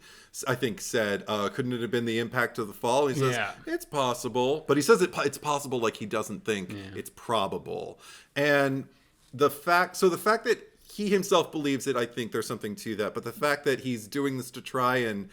I think, said, couldn't it have been the impact of the fall? And he says it's possible, but he says it's possible like he doesn't think it's probable. And the fact that he himself believes it, I think there's something to that. But the fact that he's doing this to try and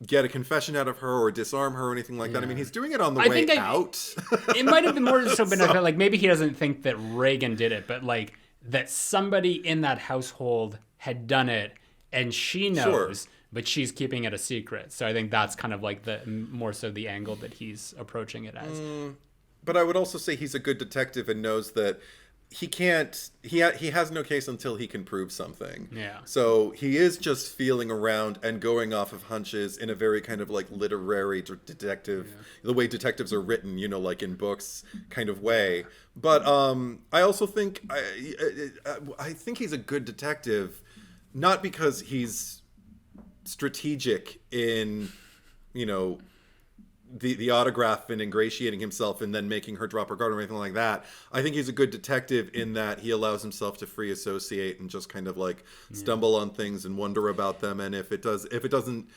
get a confession out of her or disarm her or anything like that. I mean, he's doing it on the way out.
It might have been more so benefit. Like, maybe he doesn't think that Reagan did it, but like that somebody in that household had done it, and she knows, but she's keeping it a secret. So I think that's kind of like the more so the angle that he's approaching it as.
But I would also say he's a good detective and knows that he has no case until he can prove something.
Yeah.
So he is just feeling around and going off of hunches in a very kind of like literary detective, the way detectives are written, like in books kind of way. But I also think I think he's a good detective, not because he's strategic in, the autograph and ingratiating himself and then making her drop her guard or anything like that. I think he's a good detective in that he allows himself to free associate and just kind of like stumble on things and wonder about them. And if it doesn't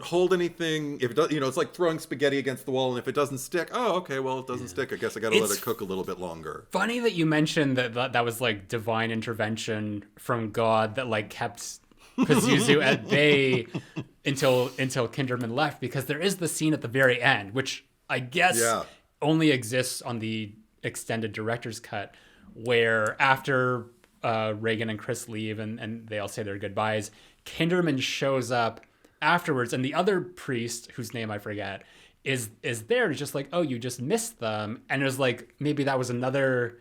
hold anything, if it does, it's like throwing spaghetti against the wall, and if it doesn't stick, oh, okay, well, it doesn't stick. I guess I got to let it cook a little bit longer. Funny
that you mentioned that was like divine intervention from God that like kept Pazuzu at bay until Kinderman left, because there is the scene at the very end, which I guess only exists on the extended director's cut, where after Reagan and Chris leave and they all say their goodbyes, Kinderman shows up afterwards, and the other priest, whose name I forget, is there, just like, oh, you just missed them. And it was like, maybe that was another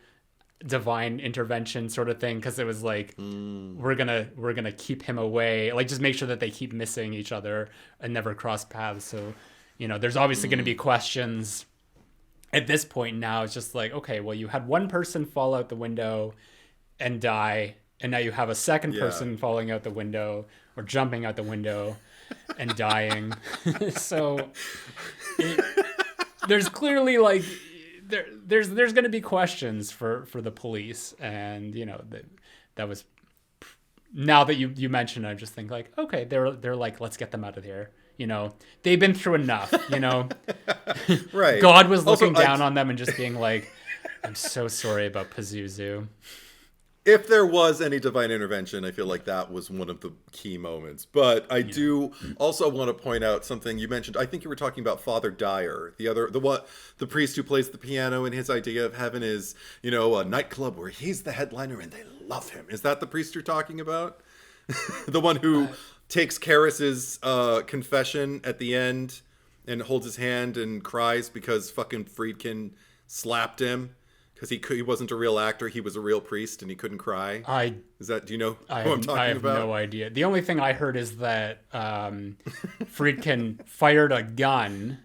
divine intervention sort of thing, because it was like, we're gonna keep him away, like just make sure that they keep missing each other and never cross paths. So there's obviously going to be questions at this point. Now it's just like, okay, well, you had one person fall out the window and die, and now you have a second person falling out the window or jumping out the window and dying. So there's clearly like there's going to be questions for the police, and that was, now that you mentioned it, I just think like, okay, they're like, let's get them out of here. They've been through enough.
Right.
God was looking down on them and just being like, I'm so sorry about Pazuzu.
If there was any divine intervention, I feel like that was one of the key moments. But I do also want to point out something you mentioned. I think you were talking about Father Dyer, the priest who plays the piano, and his idea of heaven is, a nightclub where he's the headliner and they love him. Is that the priest you're talking about? The one who takes Karras's confession at the end and holds his hand and cries because fucking Friedkin slapped him. Because he wasn't a real actor, he was a real priest, and he couldn't cry. Do you know who I'm talking about?
I have no idea. The only thing I heard is that Friedkin fired a gun,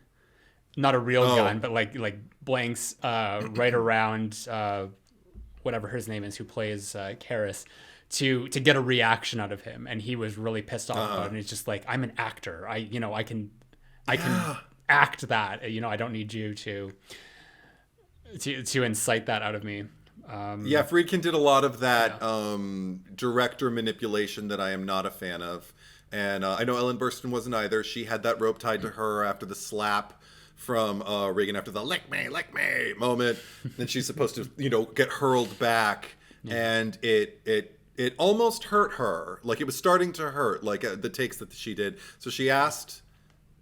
not a real gun, but like blanks right around whatever his name is, who plays Karras, to get a reaction out of him, and he was really pissed off about it. And he's just like, I'm an actor. I can act that. I don't need you to incite that out of me.
Friedkin did a lot of that director manipulation that I am not a fan of. And I know Ellen Burstyn wasn't either. She had that rope tied to her after the slap from Reagan, after the lick me moment. And she's supposed to, get hurled back. Yeah. And it almost hurt her. Like, it was starting to hurt, like the takes that she did. So she asked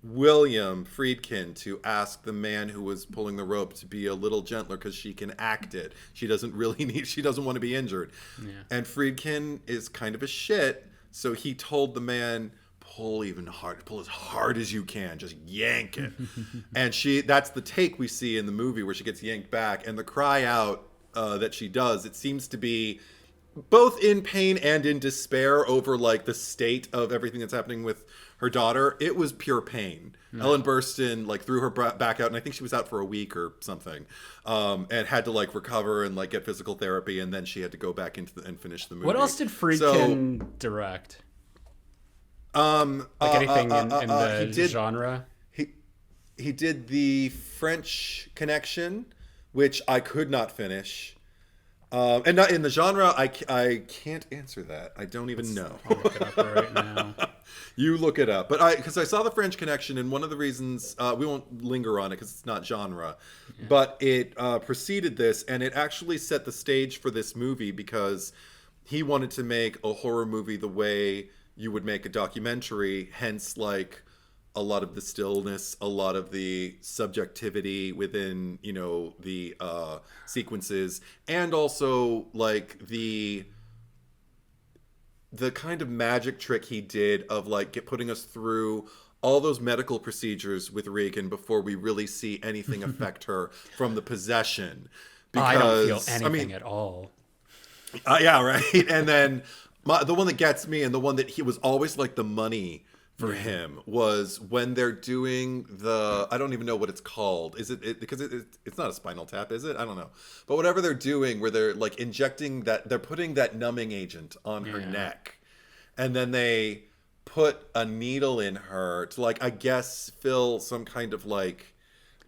William Friedkin to ask the man who was pulling the rope to be a little gentler, because she can act it. She doesn't want to be injured. Yeah. And Friedkin is kind of a shit, so he told the man, pull as hard as you can, just yank it. And that's the take we see in the movie where she gets yanked back, and the cry out that she does, it seems to be both in pain and in despair over like the state of everything that's happening with her daughter. It was pure pain. Ellen Burstyn like threw her back out, and I think she was out for a week or something, and had to like recover and like get physical therapy, and then she had to go back into and finish the movie.
What else did Friedkin direct? Like anything in the genre?
He did the French Connection, which I could not finish. And not in the genre, I can't answer that. I don't even know.
I'll look it up right now.
You look it up. But because I saw the French Connection, and one of the reasons, we won't linger on it because it's not genre, but it preceded this, and it actually set the stage for this movie because he wanted to make a horror movie the way you would make a documentary, hence like a lot of the stillness, a lot of the subjectivity within, you know, the sequences, and also like the kind of magic trick he did of like putting us through all those medical procedures with Regan before we really see anything affect her from the possession. Because
I don't feel anything at all.
Yeah, right. And then the one that gets me, and the one that he was always like the money for him, was when they're doing the, I don't even know what it's called. Is it because it's not a spinal tap, is it? I don't know. But whatever they're doing, where they're like injecting that, they're putting that numbing agent on her neck, and then they put a needle in her to like, I guess, fill some kind of like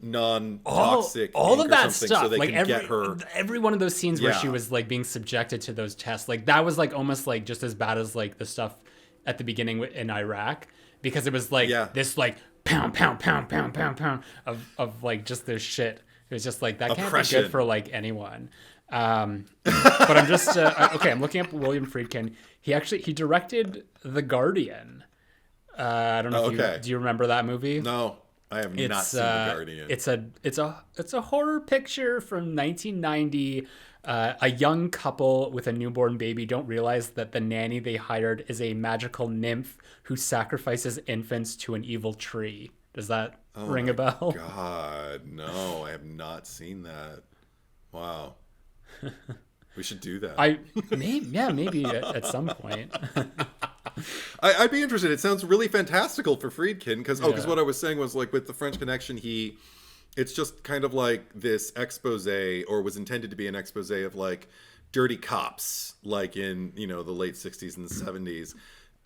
non-toxic
all of that
something,
stuff,
so they
like
can get her.
Every one of those scenes where she was like being subjected to those tests, like that was like almost like just as bad as like the stuff at the beginning in Iraq, because it was like this like pound of like just this shit. It was just like, that can't be good for like anyone. But I'm just okay. I'm looking up William Friedkin. He directed The Guardian. I don't know. Do you remember that movie?
No, I have not seen The Guardian.
It's a horror picture from 1990. A young couple with a newborn baby don't realize that the nanny they hired is a magical nymph who sacrifices infants to an evil tree. Does that ring a bell?
God, no, I have not seen that. Wow. We should do that.
Maybe at some point.
I'd be interested. It sounds really fantastical for Friedkin, because what I was saying was like with the French Connection, it's just kind of like this expose, or was intended to be an expose of like dirty cops, like in, you know, the late 60s and the 70s.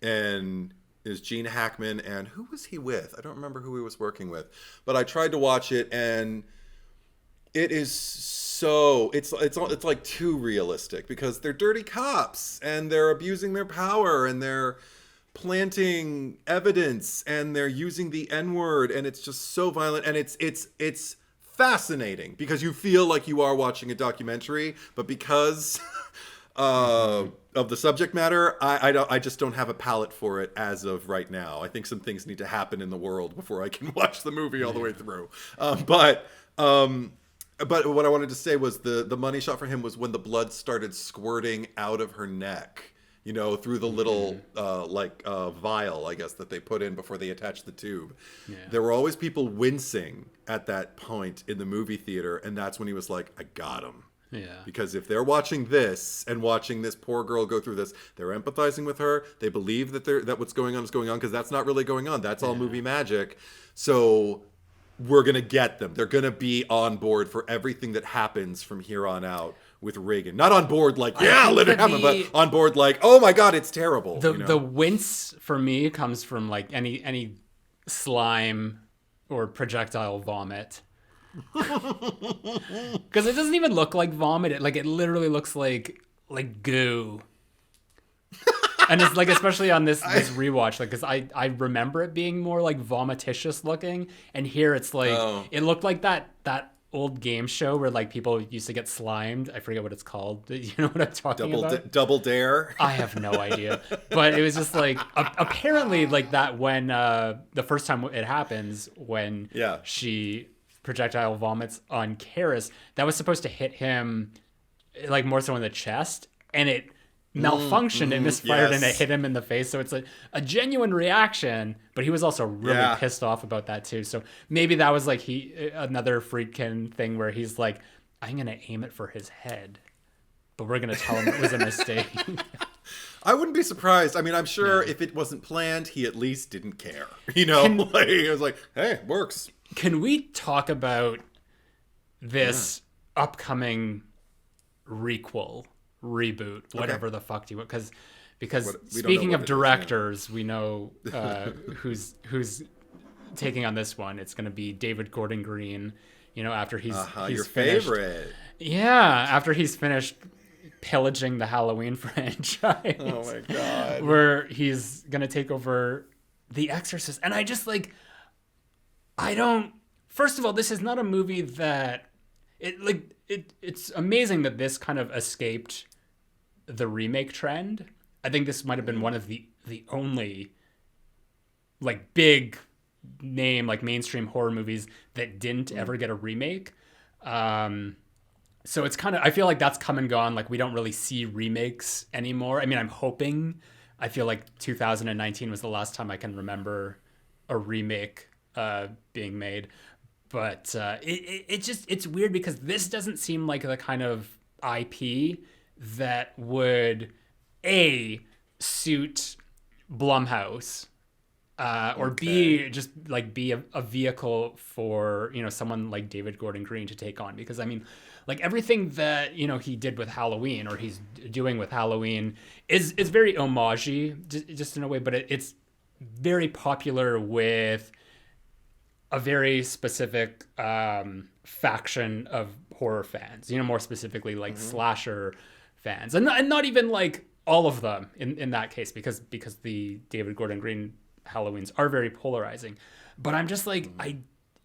And there's Gene Hackman, and who was he with? I don't remember who he was working with, but I tried to watch it, and it is so, it's like too realistic, because they're dirty cops and they're abusing their power and they're planting evidence and they're using the N-word, and it's just so violent, and it's fascinating because you feel like you are watching a documentary, but because of the subject matter, I just don't have a palate for it as of right now. I think some things need to happen in the world before I can watch the movie all the way through. But what I wanted to say was the money shot for him was when the blood started squirting out of her neck, you know, through the little vial, I guess, that they put in before they attach the tube. Yeah. There were always people wincing at that point in the movie theater, and that's when he was like, I got him. Yeah. Because if they're watching this and watching this poor girl go through this, they're empathizing with her. They believe that what's going on is going on, because that's not really going on. That's all movie magic. So we're going to get them. They're going to be on board for everything that happens from here on out with Regan. Not on board like, let it happen, but on board like, oh my God, it's terrible.
The wince for me comes from like any slime or projectile vomit. Because it doesn't even look like vomit. It literally looks like goo. And it's like, especially on this rewatch, like, because I remember it being more like vomiticious looking, and here it's like it looked like that old game show where like people used to get slimed. I forget what it's called. You know what I'm talking about?
Double Dare.
I have no idea, but it was just like apparently like that when the first time it happens, when she projectile vomits on Karis, that was supposed to hit him like more so in the chest, and it malfunctioned and misfired, and it hit him in the face. So it's a genuine reaction, but he was also really pissed off about that too. So maybe that was like another Friedkin thing where he's like, I'm going to aim it for his head, but we're going to tell him it was a mistake.
I wouldn't be surprised. I mean, I'm sure if it wasn't planned, he at least didn't care. You know, like, he was like, hey, it works.
Can we talk about this upcoming reboot, whatever the fuck you want? Because speaking of directors, we know who's taking on this one. It's going to be David Gordon Green. You know, after he's
your
finished,
favorite.
Yeah, after he's finished pillaging the Halloween franchise.
Oh my god!
Where he's going to take over The Exorcist, and I just like, I don't. First of all, this is not a movie that it's amazing that this kind of escaped the remake trend. I think this might have been one of the only like big name like mainstream horror movies that didn't ever get a remake. So it's kind of, I feel like that's come and gone. Like we don't really see remakes anymore. I mean, I'm hoping. I feel like 2019 was the last time I can remember a remake being made. But it's weird because this doesn't seem like the kind of IP that would suit Blumhouse, or B, just like be a vehicle for, you know, someone like David Gordon Green to take on. Because I mean, like everything that, you know, he did with Halloween or he's doing with Halloween is very homage-y, just in a way, but it's very popular with a very specific faction of horror fans, you know, more specifically like slasher fans, and not even like all of them in that case, because the David Gordon Green Halloweens are very polarizing. But I'm just like,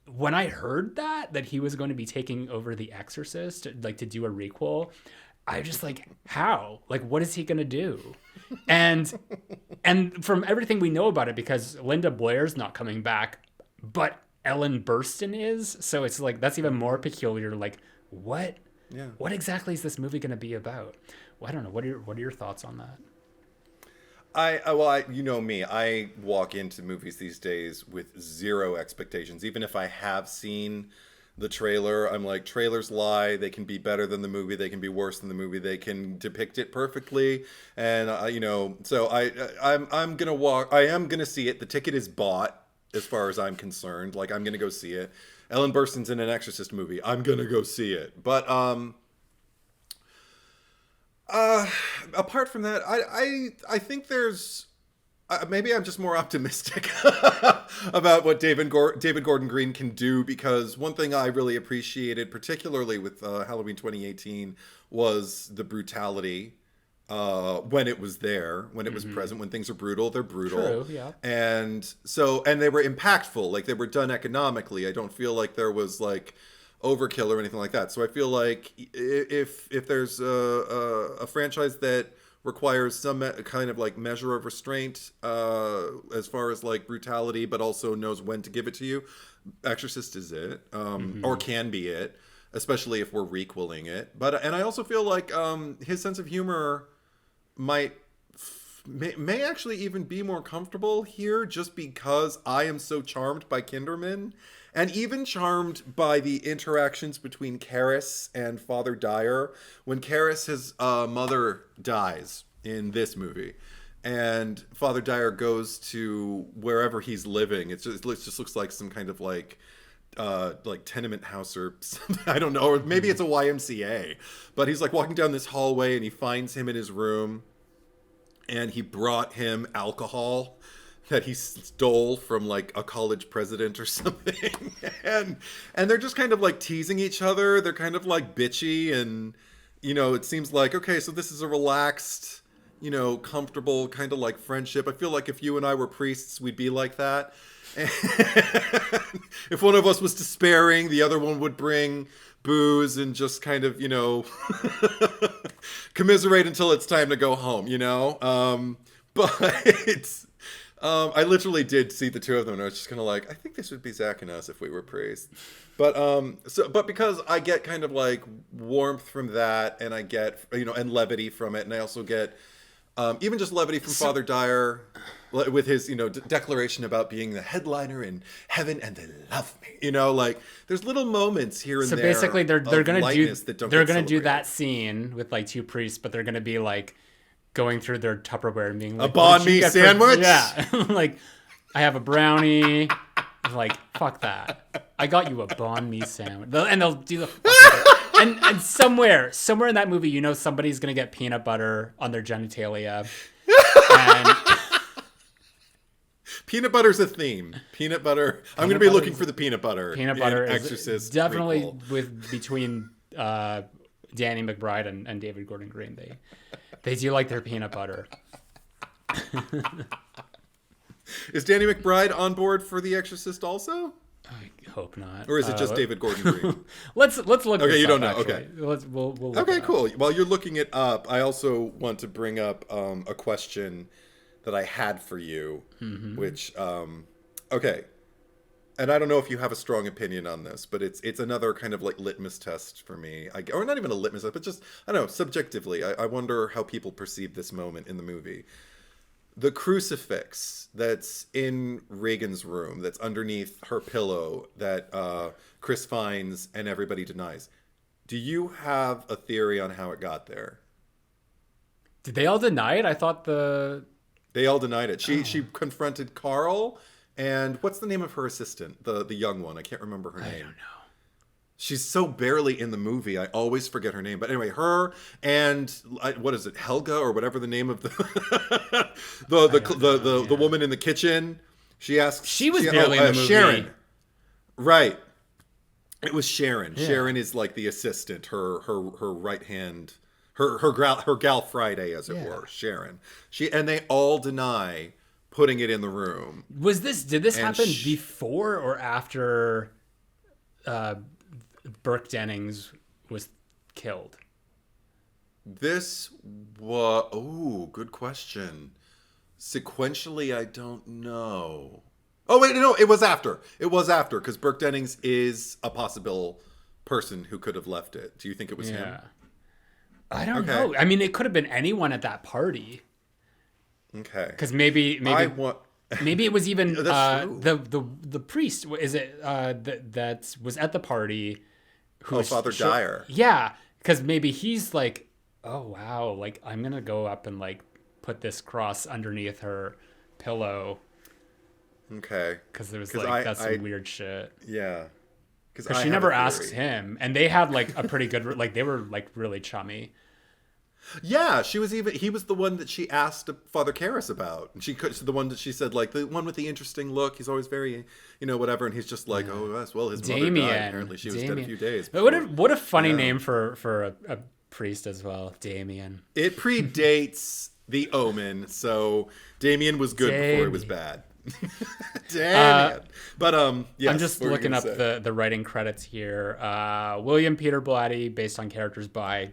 when I heard that he was going to be taking over The Exorcist, like to do a requel, I just like, how? Like, what is he going to do? And from everything we know about it, because Linda Blair's not coming back, but Ellen Burstyn is, so it's like, that's even more peculiar. Like, what? Yeah. What exactly is this movie going to be about? Well, I don't know. What are your thoughts on that?
You know me, I walk into movies these days with zero expectations. Even if I have seen the trailer, I'm like, trailers lie. They can be better than the movie. They can be worse than the movie. They can depict it perfectly. And, you know, so I'm going to walk. I am going to see it. The ticket is bought as far as I'm concerned. Like, I'm going to go see it. Ellen Burstyn's in an Exorcist movie. I'm going to go see it. But, apart from that, I think there's maybe I'm just more optimistic about what David Gordon Green can do, because one thing I really appreciated, particularly with Halloween 2018, was the brutality when it was there, when it was present. When things are brutal, they're brutal.
True, yeah.
And they were impactful, like they were done economically. I don't feel like there was like overkill or anything like that. So I feel like if there's a franchise that requires some kind of like measure of restraint as far as like brutality, but also knows when to give it to you, Exorcist is it, or can be it, especially if we're requeling it. And I also feel like his sense of humor may actually even be more comfortable here, just because I am so charmed by Kinderman. And even charmed by the interactions between Karras and Father Dyer. When Karras' mother dies in this movie, and Father Dyer goes to wherever he's living, it just looks like some kind of like tenement house or something. I don't know, or maybe it's a YMCA. But he's like walking down this hallway and he finds him in his room, and he brought him alcohol that he stole from like a college president or something. and they're just kind of like teasing each other. They're kind of like bitchy, and you know, it seems like, okay, so this is a relaxed, you know, comfortable kind of like friendship. I feel like if you and I were priests, we'd be like that. And if one of us was despairing, the other one would bring booze and just kind of, you know, commiserate until it's time to go home, you know? But it's, I literally did see the two of them, and I was just kind of like, I think this would be Zach and us if we were priests. But but because I get kind of like warmth from that, and I get, you know, and levity from it, and I also get Even just levity from Father Dyer with his, declaration about being the headliner in heaven and they love me. Like there's little moments here and
so
there.
So basically they're gonna do that
celebrated.
scene with like two priests, but they're gonna be like going through their Tupperware and being like,
a banh mi sandwich?
Yeah. Like, I have a brownie. I'm like, fuck that. I got you a banh mi sandwich. And they'll do the and somewhere in that movie, somebody's gonna get peanut butter on their genitalia. And
peanut butter's a theme. Peanut butter. I'm going to be looking for the peanut butter.
Peanut butter
in
is
Exorcist
definitely
prequel.
between Danny McBride and David Gordon Green. They do like their peanut butter.
Is Danny McBride on board for The Exorcist also?
I hope not.
Or is it just David Gordon Green?
Let's look.
Okay, you don't know.
Actually.
Okay,
We'll look
okay,
it up.
cool. While you're looking it up, I also want to bring up a question that I had for you, which okay, and I don't know if you have a strong opinion on this, but it's another kind of like litmus test for me, or not even a litmus test, but just I don't know, subjectively, I wonder how people perceive this moment in the movie. The crucifix that's in Reagan's room, that's underneath her pillow, that Chris finds and everybody denies. Do you have a theory on how it got there?
Did they all deny it? I thought
They all denied it. She confronted Carl, and what's the name of her assistant? The young one. I can't remember her name.
I don't know.
She's so barely in the movie. I always forget her name. But anyway, her and what is it, Helga or whatever the name of the the woman in the kitchen. She asks.
She was barely in the movie.
Sharon. Right. It was Sharon.
Yeah.
Sharon is like the assistant, her right hand, her gal Friday, as it were. Sharon. And they all deny putting it in the room.
Did this happen before or after Burke Dennings was killed?
This was good question. Sequentially, I don't know. Oh wait, no, it was after. It was after because Burke Dennings is a possible person who could have left it. Do you think it was him?
I don't know. I mean, it could have been anyone at that party.
Okay.
Because maybe it was even the priest. Is it that was at the party?
Father Dyer.
Yeah, because maybe he's like, oh wow, like I'm gonna go up and like put this cross underneath her pillow.
Okay.
Because there was that's some weird shit.
Yeah.
Because she never asks him, and they had like a pretty good they were like really chummy.
Yeah, he was the one that she asked Father Karras about. And the one that she said, like, the one with the interesting look. He's always very, whatever. And he's just like, oh, yes, well, his mother died. Apparently she was dead a few days before.
What a funny name for a priest as well, Damien.
It predates The Omen, so Damien was good before it was bad. Damien. But, yes.
I'm just looking up the writing credits here. William Peter Blatty, based on characters by...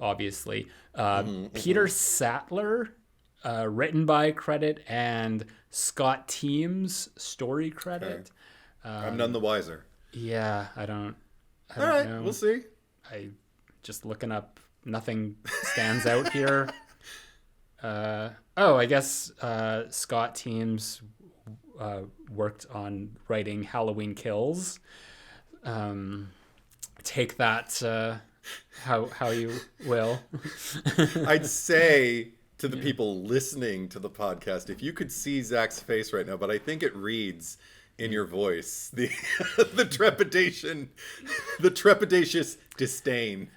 obviously. Peter Sattler, written by credit, and Scott Teems, story credit.
Okay. I'm none the wiser.
Yeah, I don't
All right,
know.
We'll see.
I just looking up, nothing stands out here. I guess Scott Teems worked on writing Halloween Kills. Take that... how you will.
I'd say to the people listening to the podcast, if you could see Zach's face right now, but I think it reads in your voice the trepidatious disdain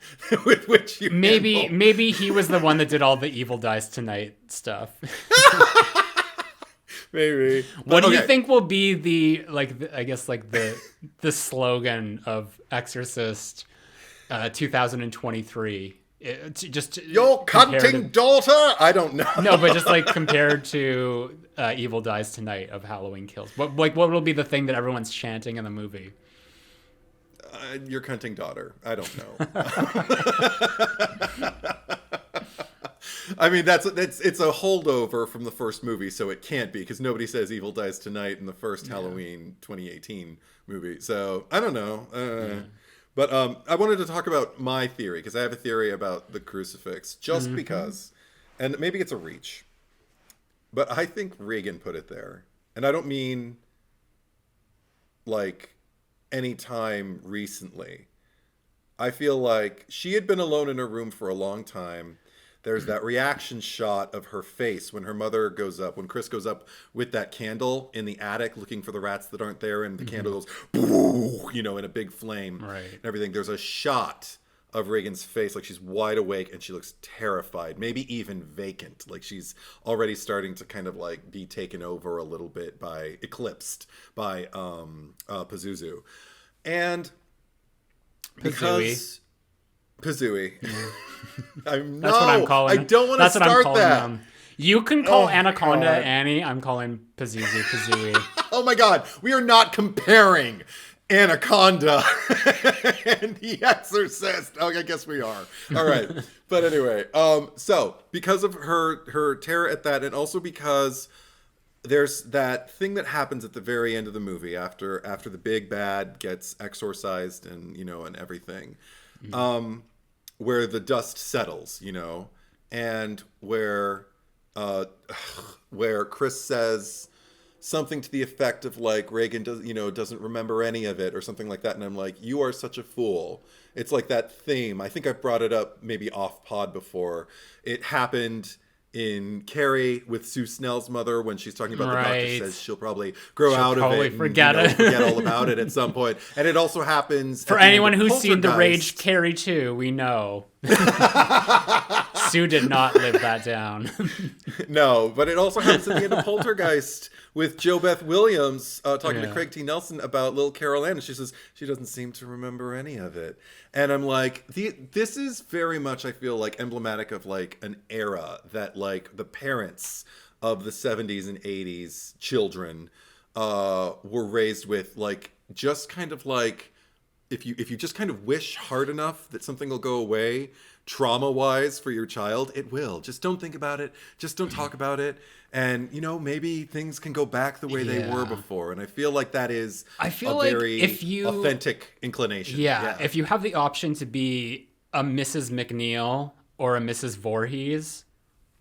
with which you
maybe he was the one that did all the Evil Dies Tonight stuff.
Maybe.
What do you think will be the slogan of Exorcist 2023?
Your cunting daughter? I don't know.
No, but just like compared to Evil Dies Tonight of Halloween Kills. What will be the thing that everyone's chanting in the movie?
Your cunting daughter. I don't know. I mean, it's a holdover from the first movie, so it can't be because nobody says Evil Dies Tonight in the first Halloween 2018 movie. So I don't know. But I wanted to talk about my theory because I have a theory about the crucifix just because and maybe it's a reach, but I think Regan put it there. And I don't mean like any time recently. I feel like she had been alone in her room for a long time. There's that reaction shot of her face when her mother goes up, when Chris goes up with that candle in the attic looking for the rats that aren't there, and the candle goes, boo, you know, in a big flame and everything. There's a shot of Regan's face, like she's wide awake and she looks terrified, maybe even vacant. Like she's already starting to kind of like be taken over a little bit eclipsed by Pazuzu. And because Pazooey.
That's what I'm calling.
I don't want to start that.
Them. You can call Anaconda Annie. I'm calling Pazuzu Pazooey.
Oh my God. We are not comparing Anaconda and The Exorcist. Oh, I guess we are. All right. But anyway, so because of her terror at that, and also because there's that thing that happens at the very end of the movie after the big bad gets exorcised and, you know, and everything. Where the dust settles, you know, and where Chris says something to the effect of like Regan doesn't remember any of it or something like that, and I'm like, you are such a fool. It's like that theme. I think I brought it up maybe off pod before. It happened in Carrie with Sue Snell's mother when she's talking about the doctor says she'll probably grow out of it and
forget
all about it at some point. And it also happens
for anyone who's seen The Rage Carrie 2, we know. Sue did not live that down.
No, but it also happens at the end of Poltergeist with Jo Beth Williams talking to Craig T. Nelson about little Carol Ann, and she says she doesn't seem to remember any of it. And I'm like, this is very much, I feel like, emblematic of like an era that like the parents of the 70s and 80s children were raised with, like, just kind of like, if you just kind of wish hard enough that something will go away trauma-wise for your child, it will. Just don't think about it. Just don't talk about it. And, you know, maybe things can go back the way they were before. And I feel like that is a very authentic inclination.
Yeah, if you have the option to be a Mrs. McNeil or a Mrs. Voorhees,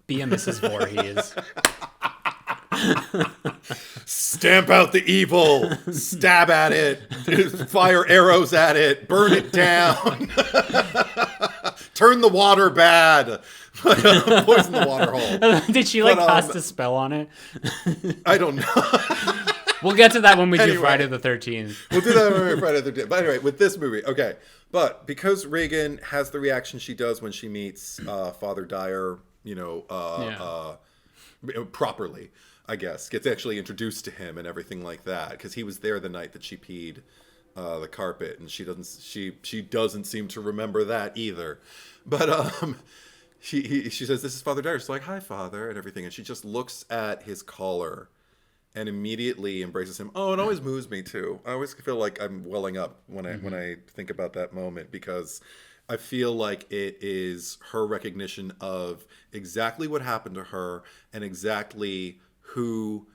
be a Mrs. Voorhees.
Stamp out the evil, stab at it, fire arrows at it, burn it down, turn the water bad, poison the water hole.
Did she cast a spell on it?
I don't know.
We'll get to that when we do Friday the 13th.
We'll do that when we do Friday the 13th. But anyway, with this movie, okay. But because Regan has the reaction she does when she meets Father Dyer, properly, I guess, gets actually introduced to him and everything like that, because he was there the night that she peed the carpet, and she doesn't seem to remember that either. But she says, "This is Father Dyer." She's like, "Hi, Father," and everything, and she just looks at his collar and immediately embraces him. Oh, it always moves me too. I always feel like I'm welling up when I think about that moment, because I feel like it is her recognition of exactly what happened to her and exactly who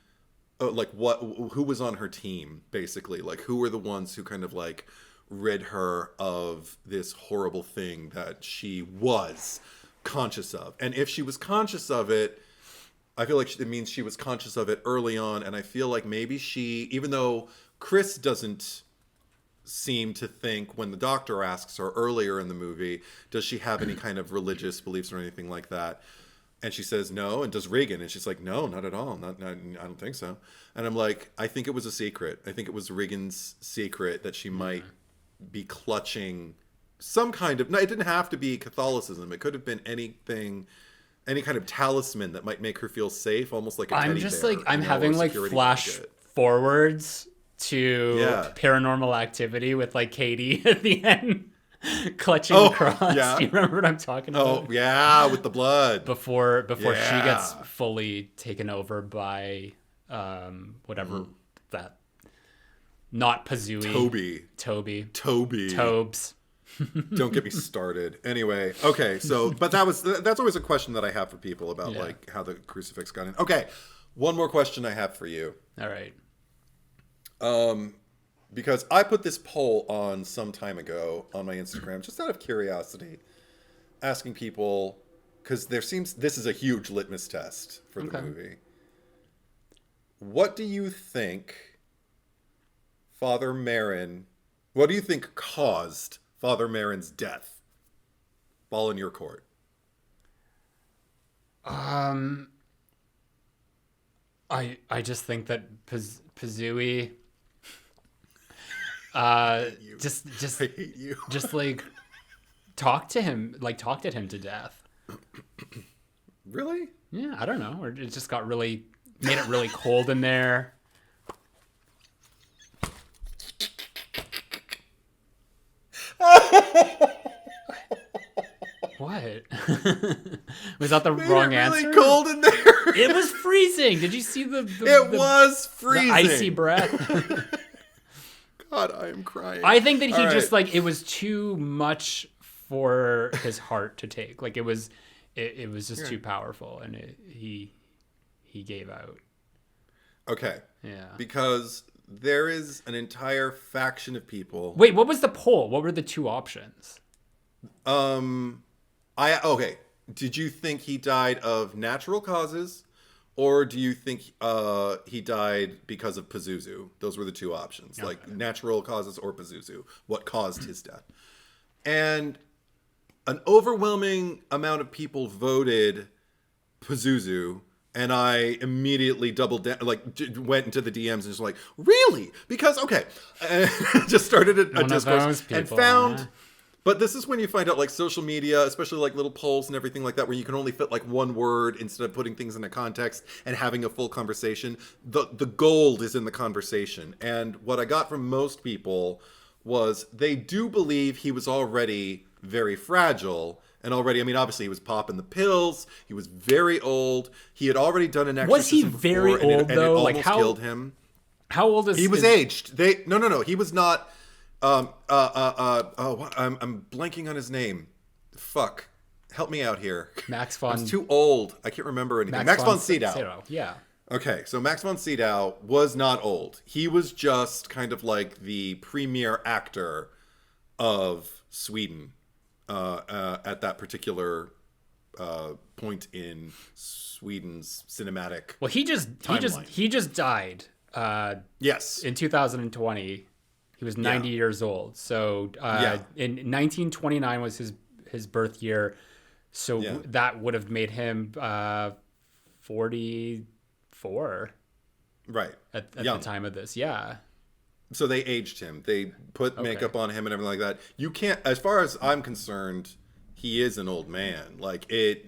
was on her team, basically. Like, who were the ones who kind of like rid her of this horrible thing that she was conscious of. And if she was conscious of it, I feel like it means she was conscious of it early on. And I feel like maybe she, even though Chris doesn't seem to think, when the doctor asks her earlier in the movie, does she have any kind of religious beliefs or anything like that? And she says no. And does Regan? And she's like, no, not at all. I don't think so. And I'm like, I think it was a secret. I think it was Regan's secret that she might be clutching some kind of, no, it didn't have to be Catholicism. It could have been anything, any kind of talisman that might make her feel safe, almost like a teddy bear.
I'm having like flash forwards to Paranormal Activity with like Katie at the end clutching the cross. Yeah. Do you remember what I'm talking about?
Oh yeah, with the blood.
Before she gets fully taken over by whatever that, not Pazooey. Toby. Tobes.
Don't get me started. Anyway, okay, so but that's always a question that I have for people about like how the crucifix got in. Okay, one more question I have for you.
All right.
Because I put this poll on some time ago on my Instagram, just out of curiosity, asking people because this is a huge litmus test for the
Okay.
movie. What do you think what do you think caused Father Merrin's death? Ball in your court.
I just think that Pazuzu just
I hate you.
just like talked at him to death.
Really?
Yeah, I don't know. Or it just made it really cold in there. What? Was that the wrong answer?
Really cold in there.
It was freezing. Did you see
It was freezing.
the icy breath?
God, I am crying.
I think that he
All
just
right.
it was too much for his heart to take. Like it was just too powerful, and he gave out.
Okay.
Yeah.
Because there is an entire faction of people.
Wait, what was the poll? What were the two options?
Okay. Did you think he died of natural causes, or do you think he died because of Pazuzu? Those were the two options,
Okay.
like natural causes or Pazuzu. What caused his death? And an overwhelming amount of people voted Pazuzu, and I immediately doubled down, went into the DMs and just like, really? Because and just started a discourse and found.
Huh?
But this is when you find out, like, social media, especially like little polls and everything like that, where you can only fit like one word instead of putting things in a context and having a full conversation. The gold is in the conversation. And what I got from most people was they do believe he was already very fragile. And already, I mean, obviously he was popping the pills. He was very old. He had already done an exorcism
Was he very
before,
old,
and it
though?
almost
Like, how
killed him.
How old is
He was aged. No. He was not. I'm blanking on his name. Fuck. Help me out here.
Max von?
He's too old. I can't remember anything. Max von Sydow.
Yeah.
Okay, so Max von Sydow was not old. He was just kind of like the premier actor of Sweden at that particular point in Sweden's cinematic.
Well, he just died.
Yes.
In 2020. He was 90 years old. So in 1929 was his birth year. So that would have made him 44.
Right.
At the time of this. Yeah.
So they aged him. They put makeup on him and everything like that. You can't, as far as I'm concerned, he is an old man. Like I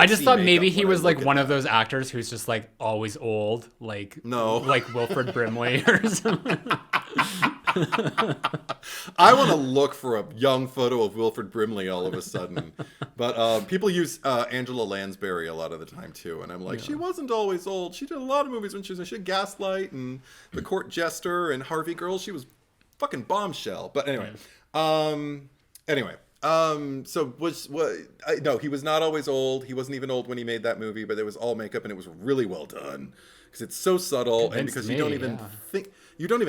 just thought maybe he was like one of those actors who's just like always old, like Wilfred Brimley or something.
I want to look for a young photo of Wilfred Brimley all of a sudden. But people use Angela Lansbury a lot of the time too, and I'm like, she wasn't always old. She did a lot of movies when she had Gaslight and The Court Jester and Harvey Girls. She was fucking bombshell. But anyway, no, he was not always old. He wasn't even old when he made that movie, but it was all makeup and it was really well done because it's so subtle and because you don't even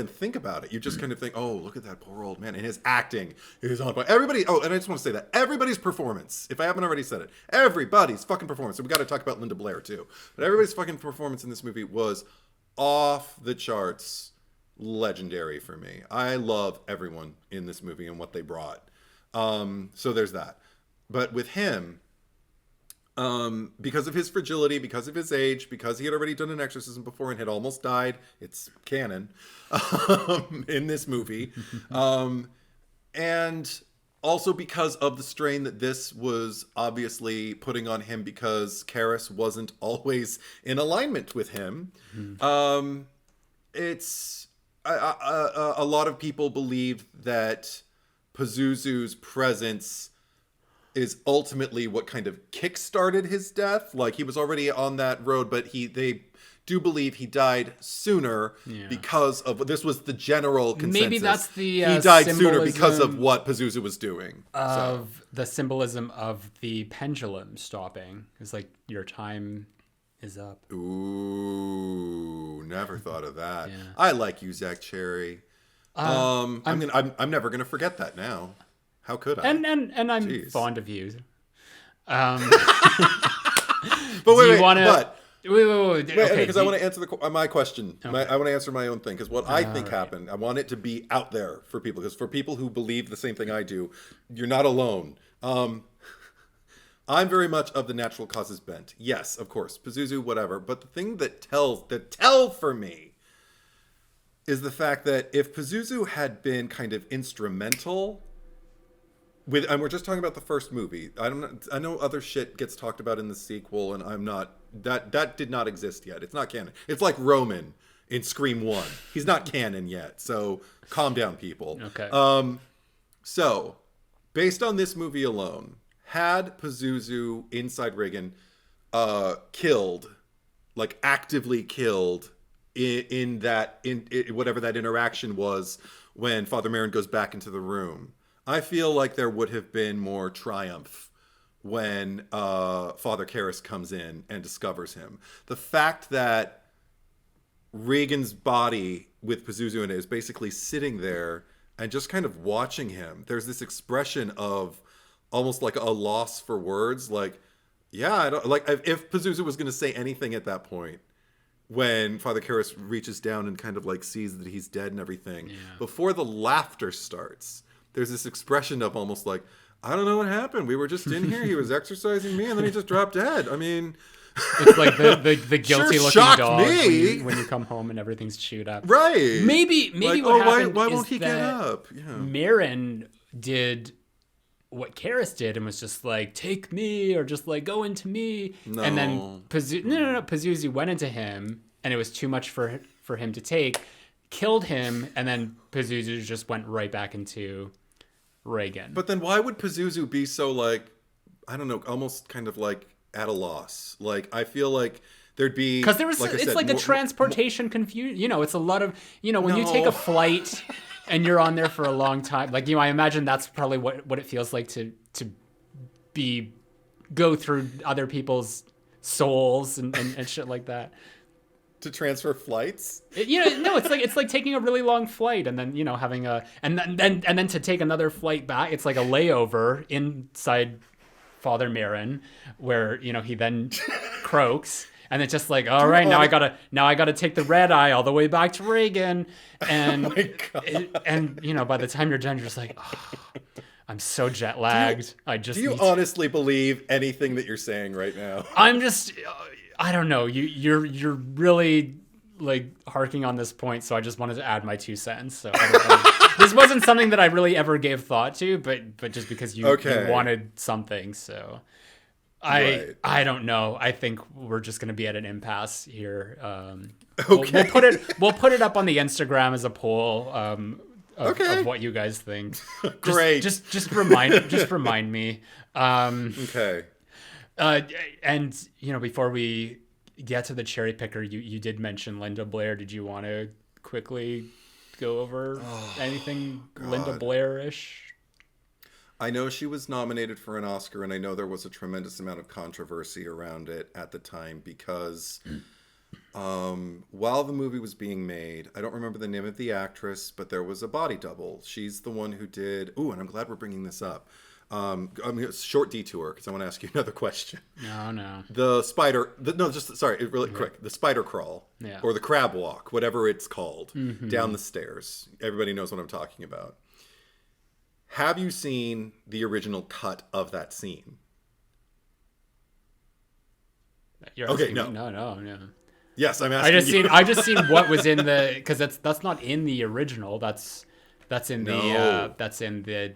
think about it. You just kind of think, oh, look at that poor old man. And his acting is on point. Everybody, and I just want to say that everybody's performance, if I haven't already said it, everybody's fucking performance. So we got to talk about Linda Blair too. But everybody's fucking performance in this movie was off the charts, legendary for me. I love everyone in this movie and what they brought. So there's that. But with him, because of his fragility, because of his age, because he had already done an exorcism before and had almost died, it's canon, in this movie. And also because of the strain that this was obviously putting on him because Karis wasn't always in alignment with him. It's a lot of people believe that Pazuzu's presence is ultimately what kind of kick-started his death. Like, he was already on that road, but they do believe he died sooner because of... This was the general consensus.
Maybe that's the
he died sooner because of what Pazuzu was doing.
The symbolism of the pendulum stopping. It's like, your time is up.
Ooh, never thought of that.
Yeah.
I like you, Zach Cherry. I'm never gonna forget that now. How could I?
And I'm fond of you.
But wait,
Wait, okay.
Because I want to answer my question. Okay. I want to answer my own thing, because what I think happened, I want it to be out there for people, because for people who believe the same thing I do, you're not alone. I'm very much of the natural causes bent. Yes, of course, Pazuzu, whatever. But the thing that tell for me is the fact that if Pazuzu had been kind of instrumental and we're just talking about the first movie. I know other shit gets talked about in the sequel, and I'm not. That did not exist yet. It's not canon. It's like Roman in Scream 1. He's not canon yet. So calm down, people.
Okay.
So based on this movie alone, had Pazuzu inside Reagan killed, like actively killed in whatever that interaction was when Father Merrin goes back into the room, I feel like there would have been more triumph when Father Karras comes in and discovers him. The fact that Reagan's body with Pazuzu in it is basically sitting there and just kind of watching him. There's this expression of almost like a loss for words. Like, yeah, I don't, like if Pazuzu was going to say anything at that point, when Father Karras reaches down and kind of like sees that he's dead and everything, before the laughter starts, there's this expression of almost like, I don't know what happened. We were just in here. He was exercising me, and then he just dropped dead. I mean,
it's like the guilty
sure
looking dog
me.
when you come home and everything's chewed up.
Right.
Maybe
like,
what happened
why
is
won't he
that
get up? Yeah.
Merrin did what Karras did and was just like, take me, or just like go into me.
No.
And then Pazuzu went into him, and it was too much for him to take, killed him, and then Pazuzu just went right back into Reagan.
But then why would Pazuzu be so like, I don't know, almost kind of like at a loss? Like, I feel like there'd be,
because there was,
like
it's like a transportation confusion. You know, it's a lot of, you know, when you take a flight and you're on there for a long time, like, you know, I imagine that's probably what it feels like to go through other people's souls and shit like that.
To transfer flights?
It's like taking a really long flight and then, you know, having and then to take another flight back. It's like a layover inside Father Merrin, where, you know, he then croaks, and it's just like, all right, now I gotta take the red eye all the way back to Reagan, and and you know, by the time you're done, you're just like, oh, I'm so jet lagged.
Do you honestly believe anything that you're saying right now?
I'm just. I don't know. You're really like harking on this point, so I just wanted to add my 2 cents. So this wasn't something that I really ever gave thought to, but just because you wanted something, so I don't know. I think we're just going to be at an impasse here.
Okay,
we'll put it up on the Instagram as a poll of what you guys think.
Great.
Just remind me.
Okay.
And, you know, before we get to the cherry picker, you did mention Linda Blair. Did you want to quickly go over anything Linda Blair-ish?
I know she was nominated for an Oscar, and I know there was a tremendous amount of controversy around it at the time because while the movie was being made, I don't remember the name of the actress, but there was a body double. She's the one who did... Ooh, and I'm glad we're bringing this up. Short detour, because I want to ask you another question.
No.
The spider... really quick. The spider crawl, or the crab walk, whatever it's called, down the stairs. Everybody knows what I'm talking about. Have you seen the original cut of that scene?
Okay, no.
Yes, I'm asking you.
I just seen what was in the... Because that's not in the original. That's in the...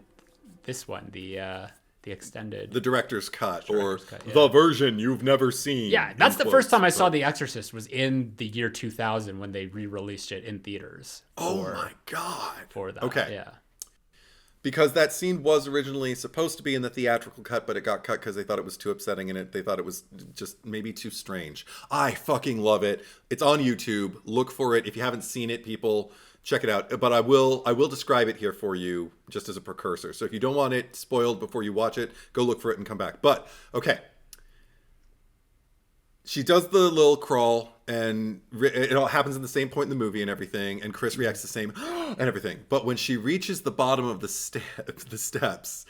This one, the extended...
The director's cut, the version you've never seen.
Yeah, that's the first time I saw The Exorcist was in the year 2000 when they re-released it in theaters.
My God.
For that,
okay.
Yeah.
Because that scene was originally supposed to be in the theatrical cut, but it got cut because they thought it was too upsetting and they thought it was just maybe too strange. I fucking love it. It's on YouTube. Look for it. If you haven't seen it, people... check it out, but I will describe it here for you just as a precursor. So if you don't want it spoiled before you watch it, go look for it and come back. But, okay. She does the little crawl, and it all happens in the same point in the movie and everything, and Chris reacts the same and everything. But when she reaches the bottom of the steps,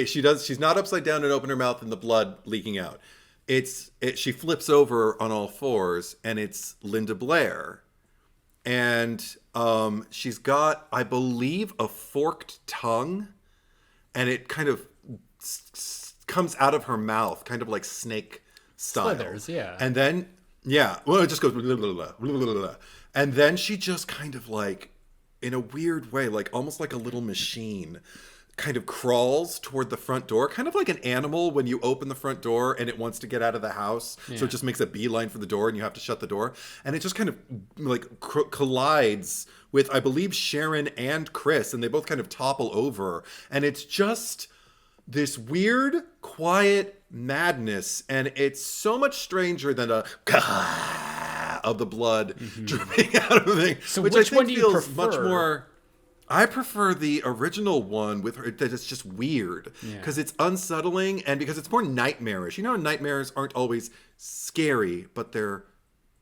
She's not upside down and open her mouth and the blood leaking out. She flips over on all fours, and it's Linda Blair. And she's got, I believe, a forked tongue, and it kind of comes out of her mouth, kind of like snake style.
Slithers, yeah.
And then, well, it just goes blah, blah, blah, blah, blah, blah. And then she just kind of like, in a weird way, like almost like a little machine, kind of crawls toward the front door, kind of like an animal when you open the front door and it wants to get out of the house. Yeah. So it just makes a beeline for the door and you have to shut the door. And it just kind of like collides with, I believe, Sharon and Chris, and they both kind of topple over. And it's just this weird, quiet madness. And it's so much stranger than a of the blood dripping out of the thing.
So
which
which
I think
one do you
feels
prefer?
Much more... I prefer the original one with her, that it's just weird because it's unsettling and because it's more nightmarish. You know, nightmares aren't always scary, but they're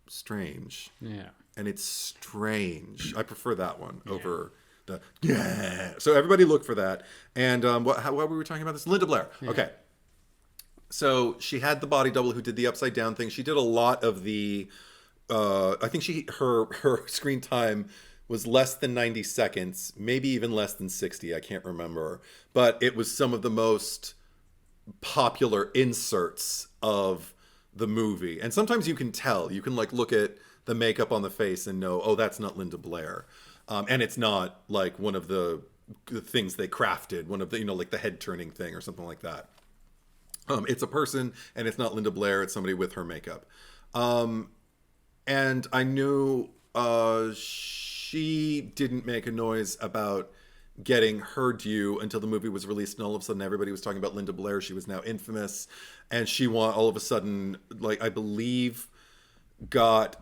strange.
Yeah.
And it's strange. I prefer that one over the So everybody look for that. And what were we talking about this? Linda Blair. Yeah. Okay. So she had the body double who did the upside down thing. She did a lot of the I think her screen time was less than 90 seconds, maybe even less than 60. I can't remember. But it was some of the most popular inserts of the movie. And sometimes you can tell. You can like look at the makeup on the face and know, oh, that's not Linda Blair. And it's not like one of the things they crafted, one of the, like the head turning thing or something like that. It's a person and it's not Linda Blair. It's somebody with her makeup. And I knew she didn't make a noise about getting her due until the movie was released, and all of a sudden everybody was talking about Linda Blair. She was now infamous, and she all of a sudden, like I believe, got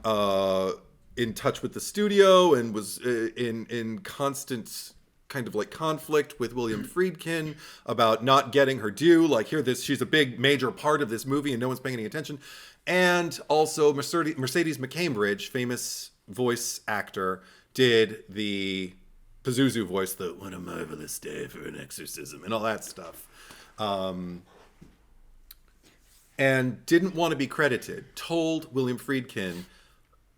in touch with the studio and was in constant kind of like conflict with William Friedkin about not getting her due. Like, she's a big major part of this movie, and no one's paying any attention. And also Mercedes McCambridge, famous voice actor, did the Pazuzu voice, the "What a marvelous day for an exorcism" and all that stuff. And didn't want to be credited. Told William Friedkin,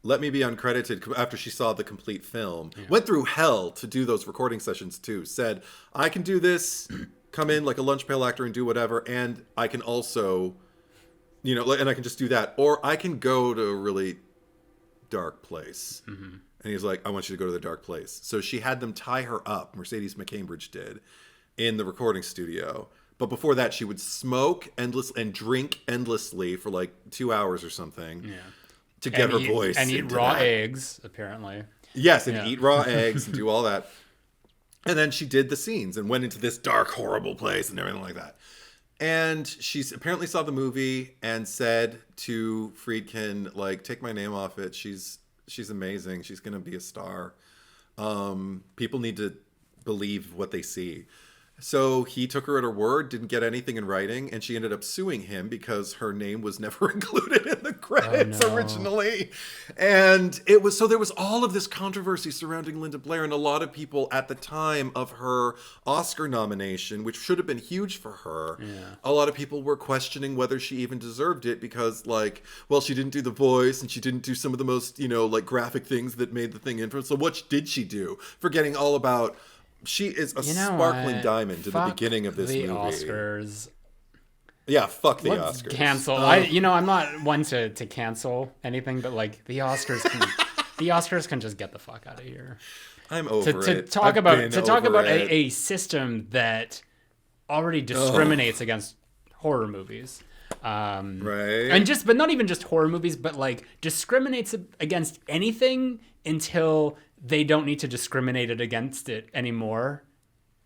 let me be uncredited after she saw the complete film. Yeah. Went through hell to do those recording sessions too. Said, I can do this, come in like a lunch pail actor and do whatever, and I can also, and I can just do that. Or I can go to a really dark place. Mm-hmm. And he's like, I want you to go to the dark place. So she had them tie her up, Mercedes McCambridge did, in the recording studio. But before that, she would smoke and drink endlessly for like 2 hours or something to get her voice.
And eat raw eggs, apparently.
Yes, and eat raw eggs and do all that. And then she did the scenes and went into this dark, horrible place and everything like that. And she apparently saw the movie and said to Friedkin, like, take my name off it. She's amazing. She's going to be a star. People need to believe what they see. So he took her at her word, didn't get anything in writing, and she ended up suing him because her name was never included in the credits originally. And there was all of this controversy surrounding Linda Blair, and a lot of people at the time of her Oscar nomination, which should have been huge for her, a lot of people were questioning whether she even deserved it because, like, well, she didn't do the voice and she didn't do some of the most, like graphic things that made the thing infamous. So what did she do? Forgetting all about... She is a sparkling diamond to the beginning of this movie.
The Oscars.
Yeah, fuck the Oscars.
Cancel. I'm not one to cancel anything, but like the Oscars can just get the fuck out of here.
I'm over it.
To talk about a system that already discriminates against horror movies.
Right.
But not even just horror movies, but like discriminates against anything until they don't need to discriminate against it anymore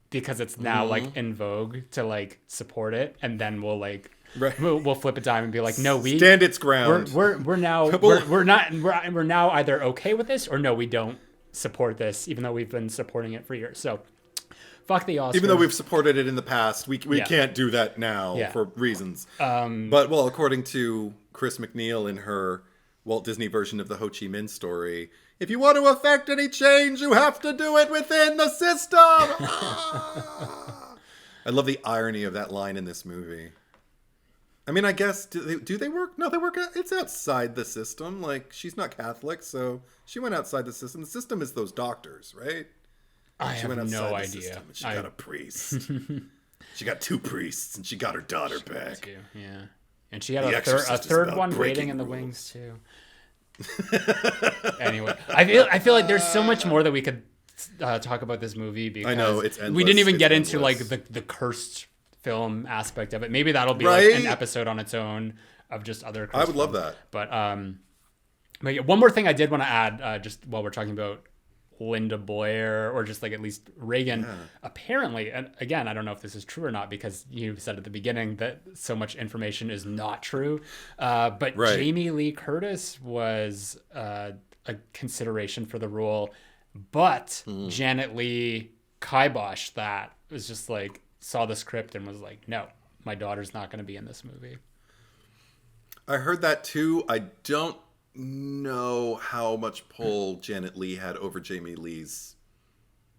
because it's now like in vogue to like support it, and then we'll like we'll flip a dime and be like, no, we
stand its ground.
We're now we're now either okay with this or no, we don't support this, even though we've been supporting it for years. So fuck the Oscars.
Even though we've supported it in the past, we can't do that now for reasons. But according to Chris McNeil in her Walt Disney version of the Ho Chi Minh story, if you want to affect any change, you have to do it within the system. I love the irony of that line in this movie. I mean, I guess, do they work? No, they work. It's outside the system. Like, she's not Catholic, so she went outside the system. The system is those doctors, right?
I have no idea.
She got a priest. She got 2 priests, and she got her daughter back.
Too, yeah. And she had a third one waiting in the wings, too. Anyway, I feel like there's so much more that we could talk about this movie, because
I know, it's endless.
We didn't even get
endless.
into like the cursed film aspect of it. Maybe that'll be
right?
like an episode on its own of just other cursed
I would love
films.
that.
But yeah, one more thing I did want to add, just while we're talking about Linda Blair, or just like at least Reagan, apparently, and again, I don't know if this is true or not, because you said at the beginning that so much information is not true, but Jamie Lee Curtis was a consideration for the role, but Janet Leigh kiboshed that. It was just like, saw the script and was like, no, my daughter's not going to be in this movie.
I heard that too. I don't know how much pull Janet Leigh had over Jamie Lee's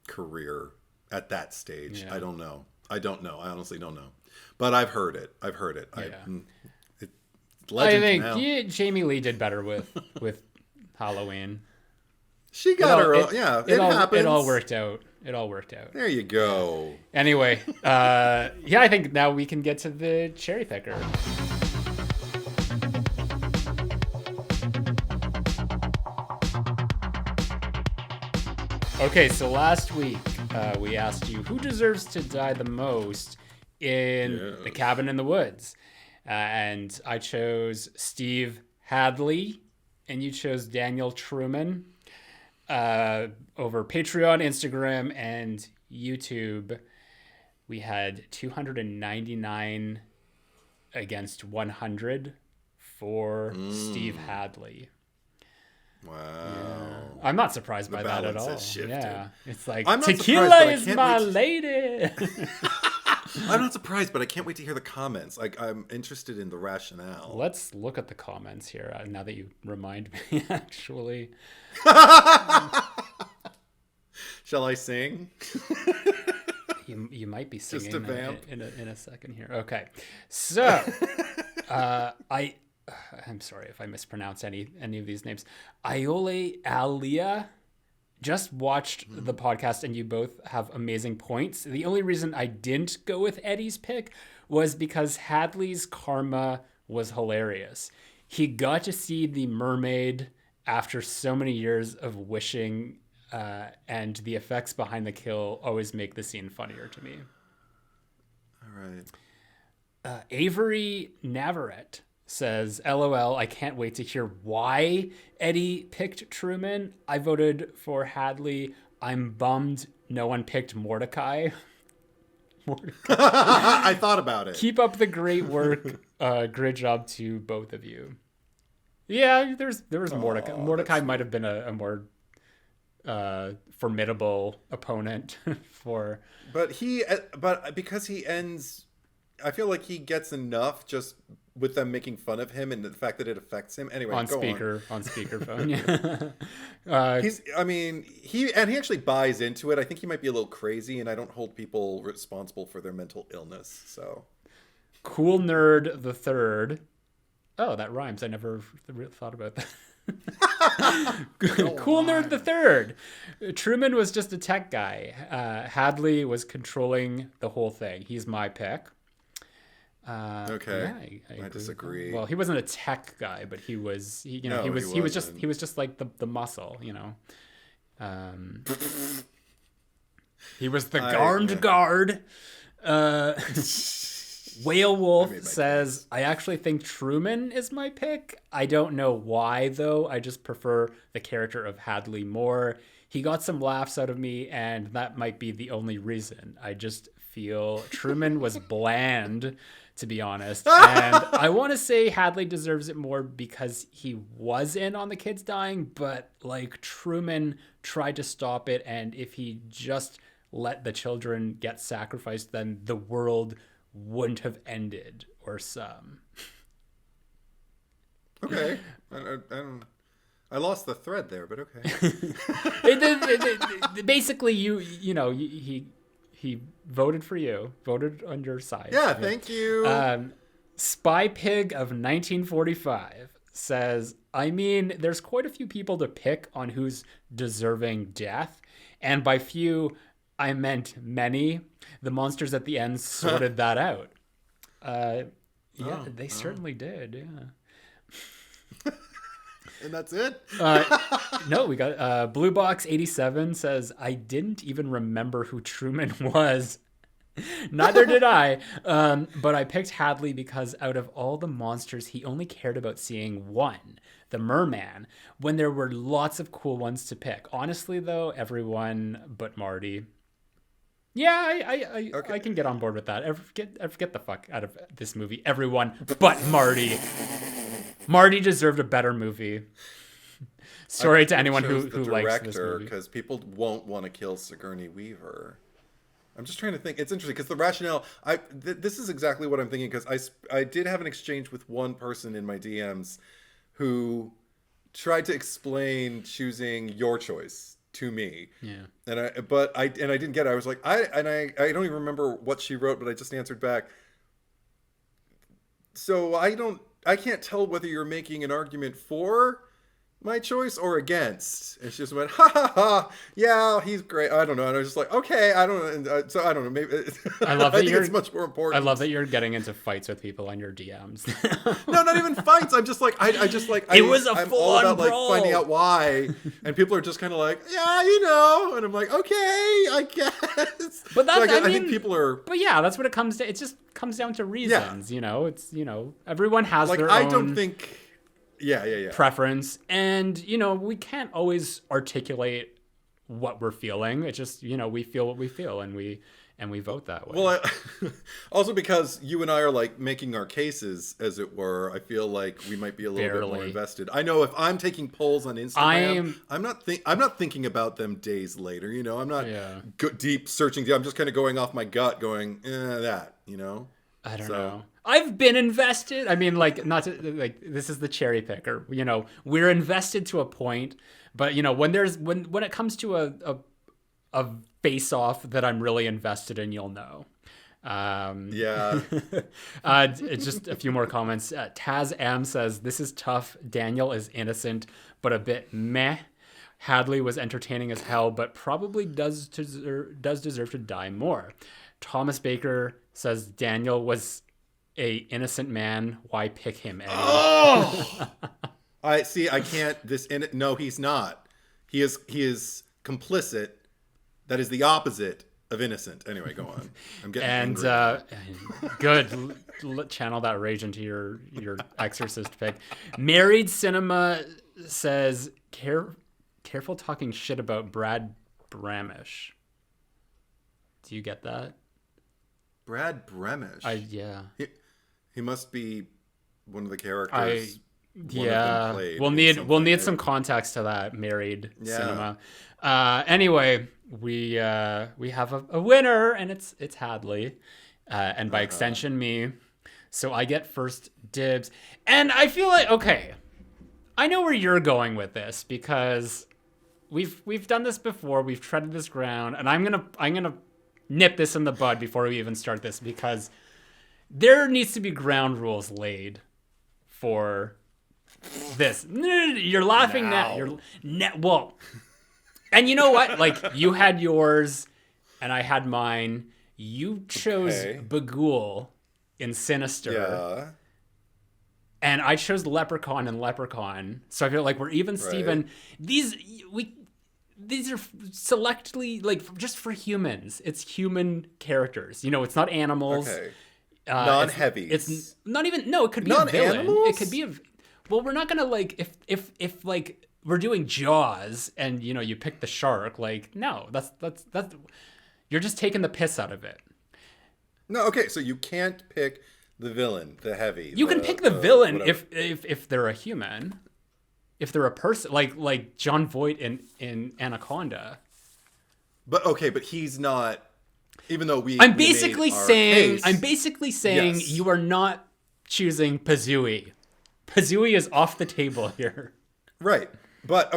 career at that stage. I don't know. I honestly don't know. But I've heard it.
Yeah.
Legend
I think
now.
Jamie Lee did better with Halloween.
She got her own. Yeah, it happens.
It all worked out.
There you go.
Anyway, I think now we can get to the cherry picker. Okay, so last week we asked you who deserves to die the most in The Cabin in the Woods. And I chose Steve Hadley, and you chose Daniel Truman. Over Patreon, Instagram, and YouTube, we had 299 against 100 for Steve Hadley.
Wow.
Yeah. I'm not surprised by that at all. Yeah. It's like, tequila is my lady.
I'm not surprised, but I can't wait to hear the comments. Like, I'm interested in the rationale.
Let's look at the comments here now that you remind me, actually.
Shall I sing?
You might be singing
Just a vamp.
in a second here. Okay. So, I'm sorry if I mispronounce any of these names. Iole Alia just watched the podcast, and you both have amazing points. The only reason I didn't go with Eddie's pick was because Hadley's karma was hilarious. He got to see the mermaid after so many years of wishing, and the effects behind the kill always make the scene funnier to me.
All right.
Avery Navarrete says, LOL, I can't wait to hear why Eddie picked Truman. I voted for Hadley. I'm bummed no one picked Mordecai.
I thought about it.
Keep up the great work. Great job to both of you. Yeah, there was Mordecai. Mordecai might have been a more formidable opponent for.
But because he ends, I feel like he gets enough just with them making fun of him and the fact that it affects him. Anyway,
on speakerphone. Yeah.
He actually buys into it. I think he might be a little crazy, and I don't hold people responsible for their mental illness. So,
Cool Nerd the Third. Oh, that rhymes. I never thought about that. Cool Nerd the Third. Truman was just a tech guy. Hadley was controlling the whole thing. He's my pick.
Okay, I disagree.
Well, he wasn't a tech guy, but he was. He was just like the muscle. He was the armed guard. Whale Wolf says, I actually think Truman is my pick. I don't know why, though. I just prefer the character of Hadley more. He got some laughs out of me, and that might be the only reason. I just feel Truman was bland, to be honest. And I want to say Hadley deserves it more because he was in on the kids dying, but like Truman tried to stop it, and if he just let the children get sacrificed, then the world wouldn't have ended, or some.
Okay. I lost the thread there, but okay.
Basically, he He voted for you. Voted on your side.
Yeah, thank you.
Spy Pig of 1945 says, I mean, there's quite a few people to pick on who's deserving death. And by few, I meant many. The monsters at the end sorted that out. They certainly did. Yeah.
And that's it?
No, we got Blue Box 87 says, I didn't even remember who Truman was. Neither did I. But I picked Hadley because out of all the monsters, he only cared about seeing one, the merman, when there were lots of cool ones to pick. Honestly, though, everyone but Marty. Yeah, I can get on board with that. Get the fuck out of this movie. Everyone but Marty. Marty deserved a better movie. Sorry to anyone who likes this movie.
Because people won't want to kill Sigourney Weaver. I'm just trying to think. It's interesting because the rationale. This is exactly what I'm thinking because I did have an exchange with one person in my DMs who tried to explain choosing your choice to me.
Yeah.
And I didn't get it. I was like I don't even remember what she wrote, but I just answered back. So I can't tell whether you're making an argument for my choice or against. And she just went, ha ha ha, yeah, he's great. I don't know. And I was just like, okay, I don't know. So I don't know. Maybe
I love that
it's much more important.
I love that you're getting into fights with people on your DMs.
No, not even fights. I'm just like, I'm all about like finding out why. And people are just kind of like, yeah, you know. And I'm like, okay, I guess.
But that's,
so I think people are.
But yeah, that's what it comes to. It just comes down to reasons, you know. It's, you know, everyone has their own.
I don't think. Yeah.
Preference, and you know, we can't always articulate what we're feeling. It's just, you know, we feel what we feel, and we vote that way.
Well, also because you and I are like making our cases, as it were. I feel like we might be a little bit more invested. I know if I'm taking polls on Instagram, I'm not thinking about them days later. You know, I'm not deep searching. I'm just kind of going off my gut, going that. You know,
I don't know. I've been invested. I mean, like, not to, like, this is the cherry picker. You know, we're invested to a point, but you know, when it comes to a face off that I'm really invested in, you'll know.
Yeah.
Just a few more comments. Taz M says, "This is tough. Daniel is innocent, but a bit meh. Hadley was entertaining as hell, but probably does deserve to die more." Thomas Baker says, "Daniel was a innocent man. Why pick him?"
Oh! I can't. No, he's not. He is complicit. That is the opposite of innocent. Anyway, go on. I'm getting angry.
Good. Channel that rage into your Exorcist pick. Married Cinema says, careful talking shit about Brad Bramish. Do you get that?
Brad Bramish.
Yeah.
He must be one of the characters.
We'll need some context to that. Married Cinema. Anyway, we have a winner, and it's Hadley, and by extension me. So I get first dibs, and I feel like, okay, I know where you're going with this because we've done this before. We've treaded this ground, and I'm gonna nip this in the bud before we even start this because there needs to be ground rules laid for this. You're laughing now. Well, and you know what? Like, you had yours and I had mine. You chose Bagul in Sinister.
Yeah.
And I chose Leprechaun in Leprechaun. So I feel like we're even, Steven. These are selectively, like, just for humans. It's human characters. You know, it's not animals.
Okay. Non-heavies.
It's not even. No, it could be a villain. It could be a. Well, we're not gonna like if like we're doing Jaws and you know you pick the shark. Like, no, that's you're just taking the piss out of it.
No, okay, so you can't pick the villain, the heavy.
You can pick the villain if they're a human, if they're a person, like John Voight in Anaconda. But
he's not. Even though
I'm basically saying yes. You are not choosing Pazuzu. Pazuzu is off the table here.
Right. But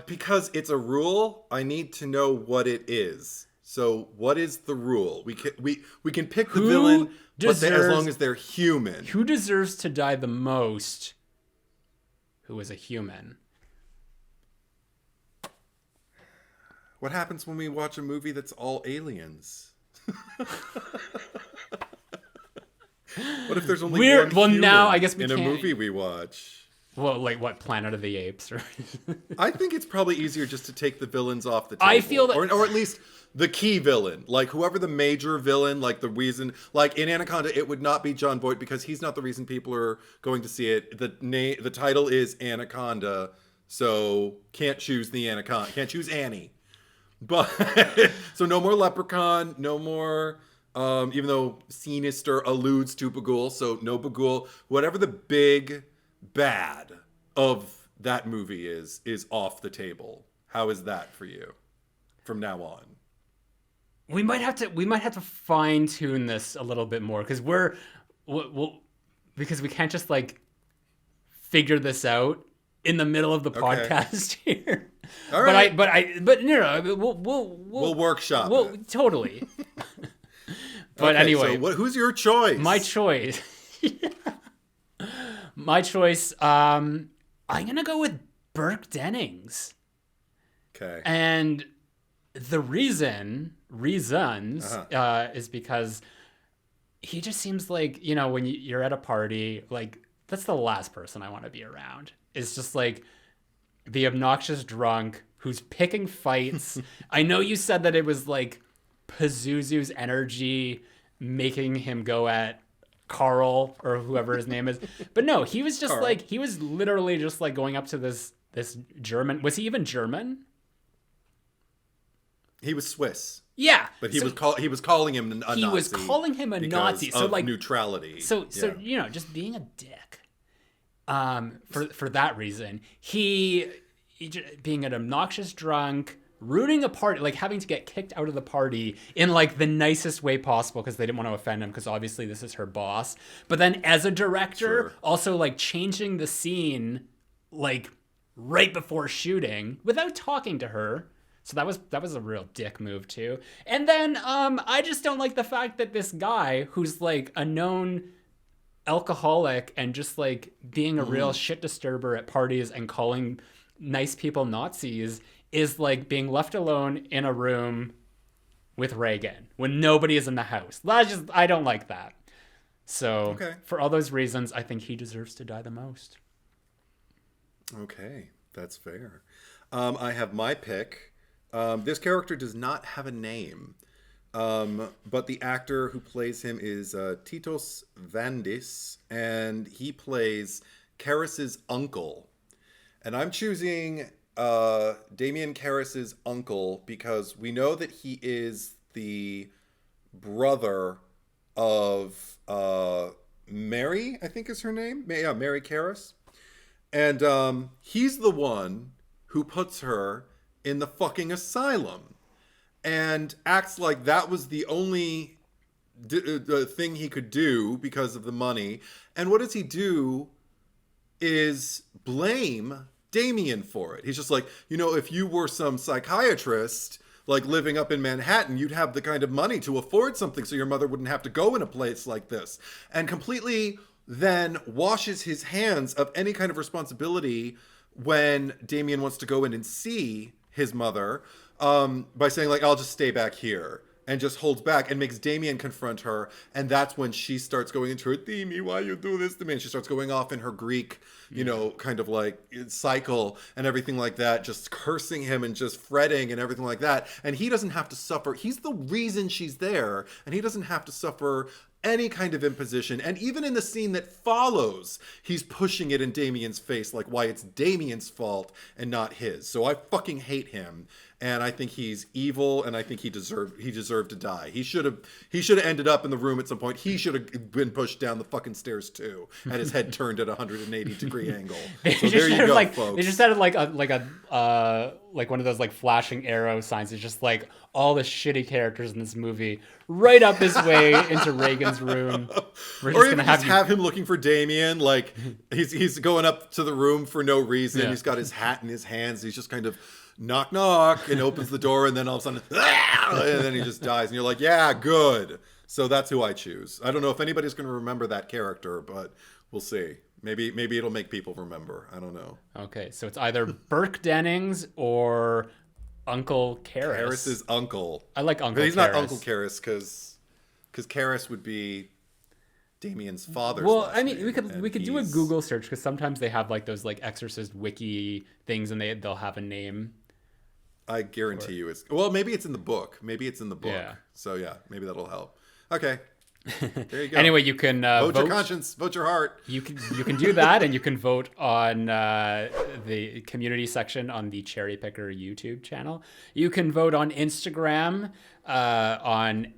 because it's a rule, I need to know what it is. So what is the rule? We can pick the villain, as long as they're human.
Who deserves to die the most? Who is a human?
What happens when we watch a movie that's all aliens? What if there's only one human
now I guess we
in
can't...
a movie we watch?
Well, like what, Planet of the Apes? Or...
I think it's probably easier just to take the villains off the table.
I feel that...
Or at least the key villain. Like, whoever the major villain, like the reason... Like, in Anaconda, it would not be Jon Voight because he's not the reason people are going to see it. The title is Anaconda, so can't choose the Anaconda. Can't choose Annie. But so no more Leprechaun, no more... even though Sinister alludes to Bagul, so no Bagul. Whatever the big bad of that movie is off the table. How is that for you from now on?
We might have to fine tune this a little bit more because because we can't just like figure this out in the middle of the podcast here.
All right.
But no, we'll
workshop it.
Totally. But
okay,
anyway,
so who's your choice?
My choice. My choice. I'm gonna go with Burke Dennings.
Okay.
And the reasons is because he just seems like, you know, when you're at a party, like that's the last person I want to be around. It's just like the obnoxious drunk who's picking fights. I know you said that it was like Pazuzu's energy making him go at Carl or whoever his name is, but no, he was just like, he was literally just like going up to this German. Was he even German?
He was Swiss.
Yeah,
but he was calling him a Nazi.
He was calling him a Nazi. So like
neutrality.
So you know, just being a dick. For that reason, he being an obnoxious drunk, ruining a party, like having to get kicked out of the party in like the nicest way possible because they didn't want to offend him because obviously this is her boss. But then as a director, also like changing the scene like right before shooting without talking to her. So that was a real dick move too. And then I just don't like the fact that this guy who's like a known alcoholic and just like being a real shit disturber at parties and calling nice people Nazis is like being left alone in a room with Reagan when nobody is in the house. I don't like that. So for all those reasons, I think he deserves to die the most.
Okay, that's fair. I have my pick. This character does not have a name, but the actor who plays him is Titos Vandis, and he plays Karras's uncle. And I'm choosing Damien Karras's uncle because we know that he is the brother of Mary, I think is her name. Yeah, Mary Karras. And he's the one who puts her in the fucking asylum and acts like that was the only thing he could do because of the money. And what does he do is blame Damien for it. He's just like, you know, if you were some psychiatrist like living up in Manhattan, you'd have the kind of money to afford something so your mother wouldn't have to go in a place like this. And completely then washes his hands of any kind of responsibility when Damien wants to go in and see his mother by saying like, I'll just stay back here, and just holds back and makes Damien confront her. And that's when she starts going into her, Demi, why you do this to me? And she starts going off in her Greek, you know, kind of like cycle and everything like that, just cursing him and just fretting and everything like that. And he doesn't have to suffer. He's the reason she's there, and he doesn't have to suffer any kind of imposition. And even in the scene that follows, he's pushing it in Damien's face, like why it's Damien's fault and not his. So I fucking hate him. And I think he's evil, and I think he deserved to die. He should have ended up in the room at some point. He should have been pushed down the fucking stairs too, and his head turned at a 180-degree angle. So there you go, folks.
They just added like a like one of those like flashing arrow signs. It's just like all the shitty characters in this movie right up his way into Reagan's room. We're
just gonna have him looking for Damien. Like he's going up to the room for no reason. Yeah. He's got his hat in his hands. He's just kind of knock knock and opens the door, and then all of a sudden, and then he just dies. And you're like, yeah, good. So that's who I choose. I don't know if anybody's going to remember that character, but we'll see. Maybe it'll make people remember. I don't know.
Okay, so it's either Burke Dennings or Uncle Karras.
Karras is Uncle.
I like Uncle Karras.
But he's not Uncle Karras because Karras would be Damien's father's last
I mean,
name,
we could do a Google search because sometimes they have like those like Exorcist wiki things and they'll have a name.
I guarantee you it's... Well, maybe it's in the book.
Yeah.
So yeah, maybe that'll help. Okay. There you go.
Anyway, you can
vote your conscience, vote your heart.
You can do that, and you can vote on the community section on the Cherry Picker YouTube channel. You can vote on Instagram on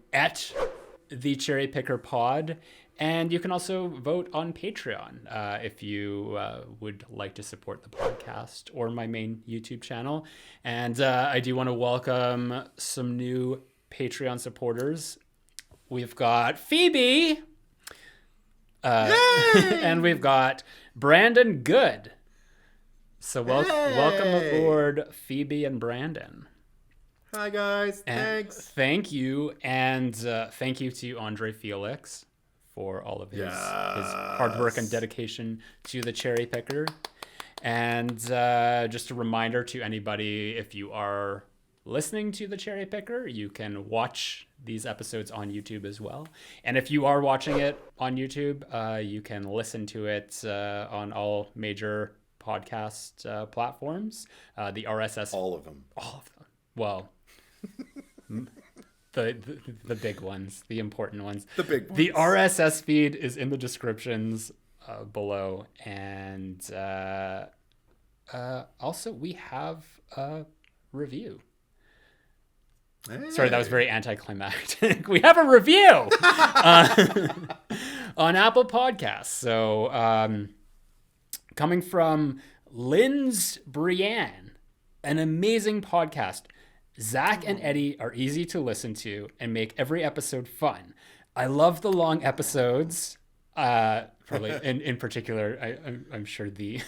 @the Cherry Picker Pod, and you can also vote on Patreon if you would like to support the podcast or my main YouTube channel. And I do want to welcome some new Patreon supporters. We've got Phoebe, and we've got Brandon Good. So welcome aboard, Phoebe and Brandon.
Hi guys,
and
thanks.
Thank you, and thank you to Andre Felix for all of his hard work and dedication to the Cherry Picker. And just a reminder to anybody, if you are listening to the Cherry Picker, you can watch these episodes on YouTube as well. And if you are watching it on YouTube, you can listen to it on all major podcast platforms. The RSS...
All of them.
Well, the big ones, the important ones.
The big ones.
The RSS feed is in the descriptions below. And also, we have a review. Hey. Sorry, that was very anticlimactic. We have a review on Apple Podcasts. So coming from Linz Brienne, an amazing podcast. Zach and Eddie are easy to listen to and make every episode fun. I love the long episodes. Probably in particular, I'm sure the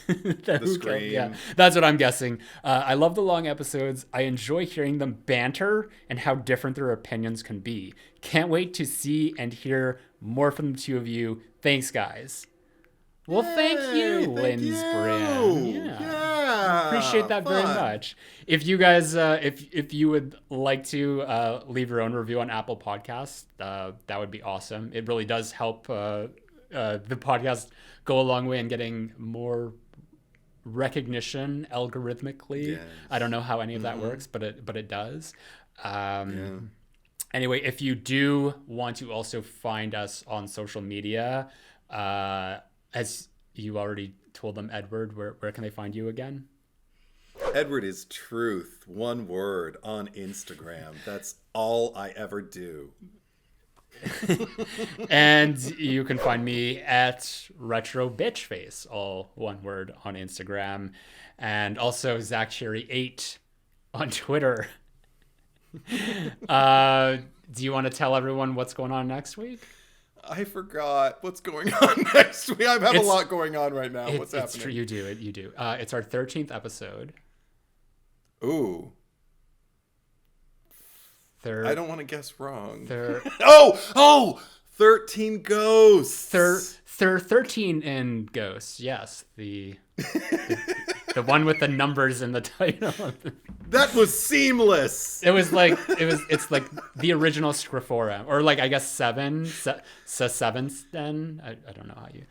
scream.
Yeah, that's what I'm guessing. I love the long episodes. I enjoy hearing them banter and how different their opinions can be. Can't wait to see and hear more from the two of you. Thanks, guys. Well, thank you, Lynn's Brand. Yeah. Appreciate that very much. If you guys, if you would like to leave your own review on Apple Podcasts, that would be awesome. It really does help the podcast go a long way in getting more recognition algorithmically. Yes. I don't know how any of that works, but it does. Anyway, if you do want to also find us on social media, as you already told them, Edward, where can they find you again?
Edward is truth, one word, on Instagram. That's all I ever do.
And you can find me at Retro Bitch Face, all one word, on Instagram, and also Zach Cherry 8 on Twitter. Do you want to tell everyone what's going on next week?
I forgot what's going on next week. I have a lot going on right now. What's happening?
It's true. You do. It's our 13th episode.
Ooh. I don't want to guess wrong. 13 ghosts.
13 in ghosts. Yes, the one with the numbers in the title.
That was seamless.
It's like the original Scriphorum, or like I guess seventh. Then I don't know how you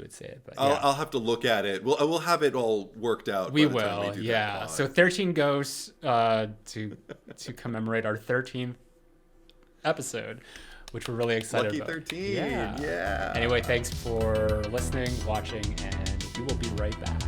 would say it, but yeah.
I'll have to look at it. We'll have it all worked out.
We will, yeah. So 13 ghosts to commemorate our 13th episode, which we're really excited about.
Lucky 13. Yeah.
Anyway, thanks for listening, watching, and we will be right back.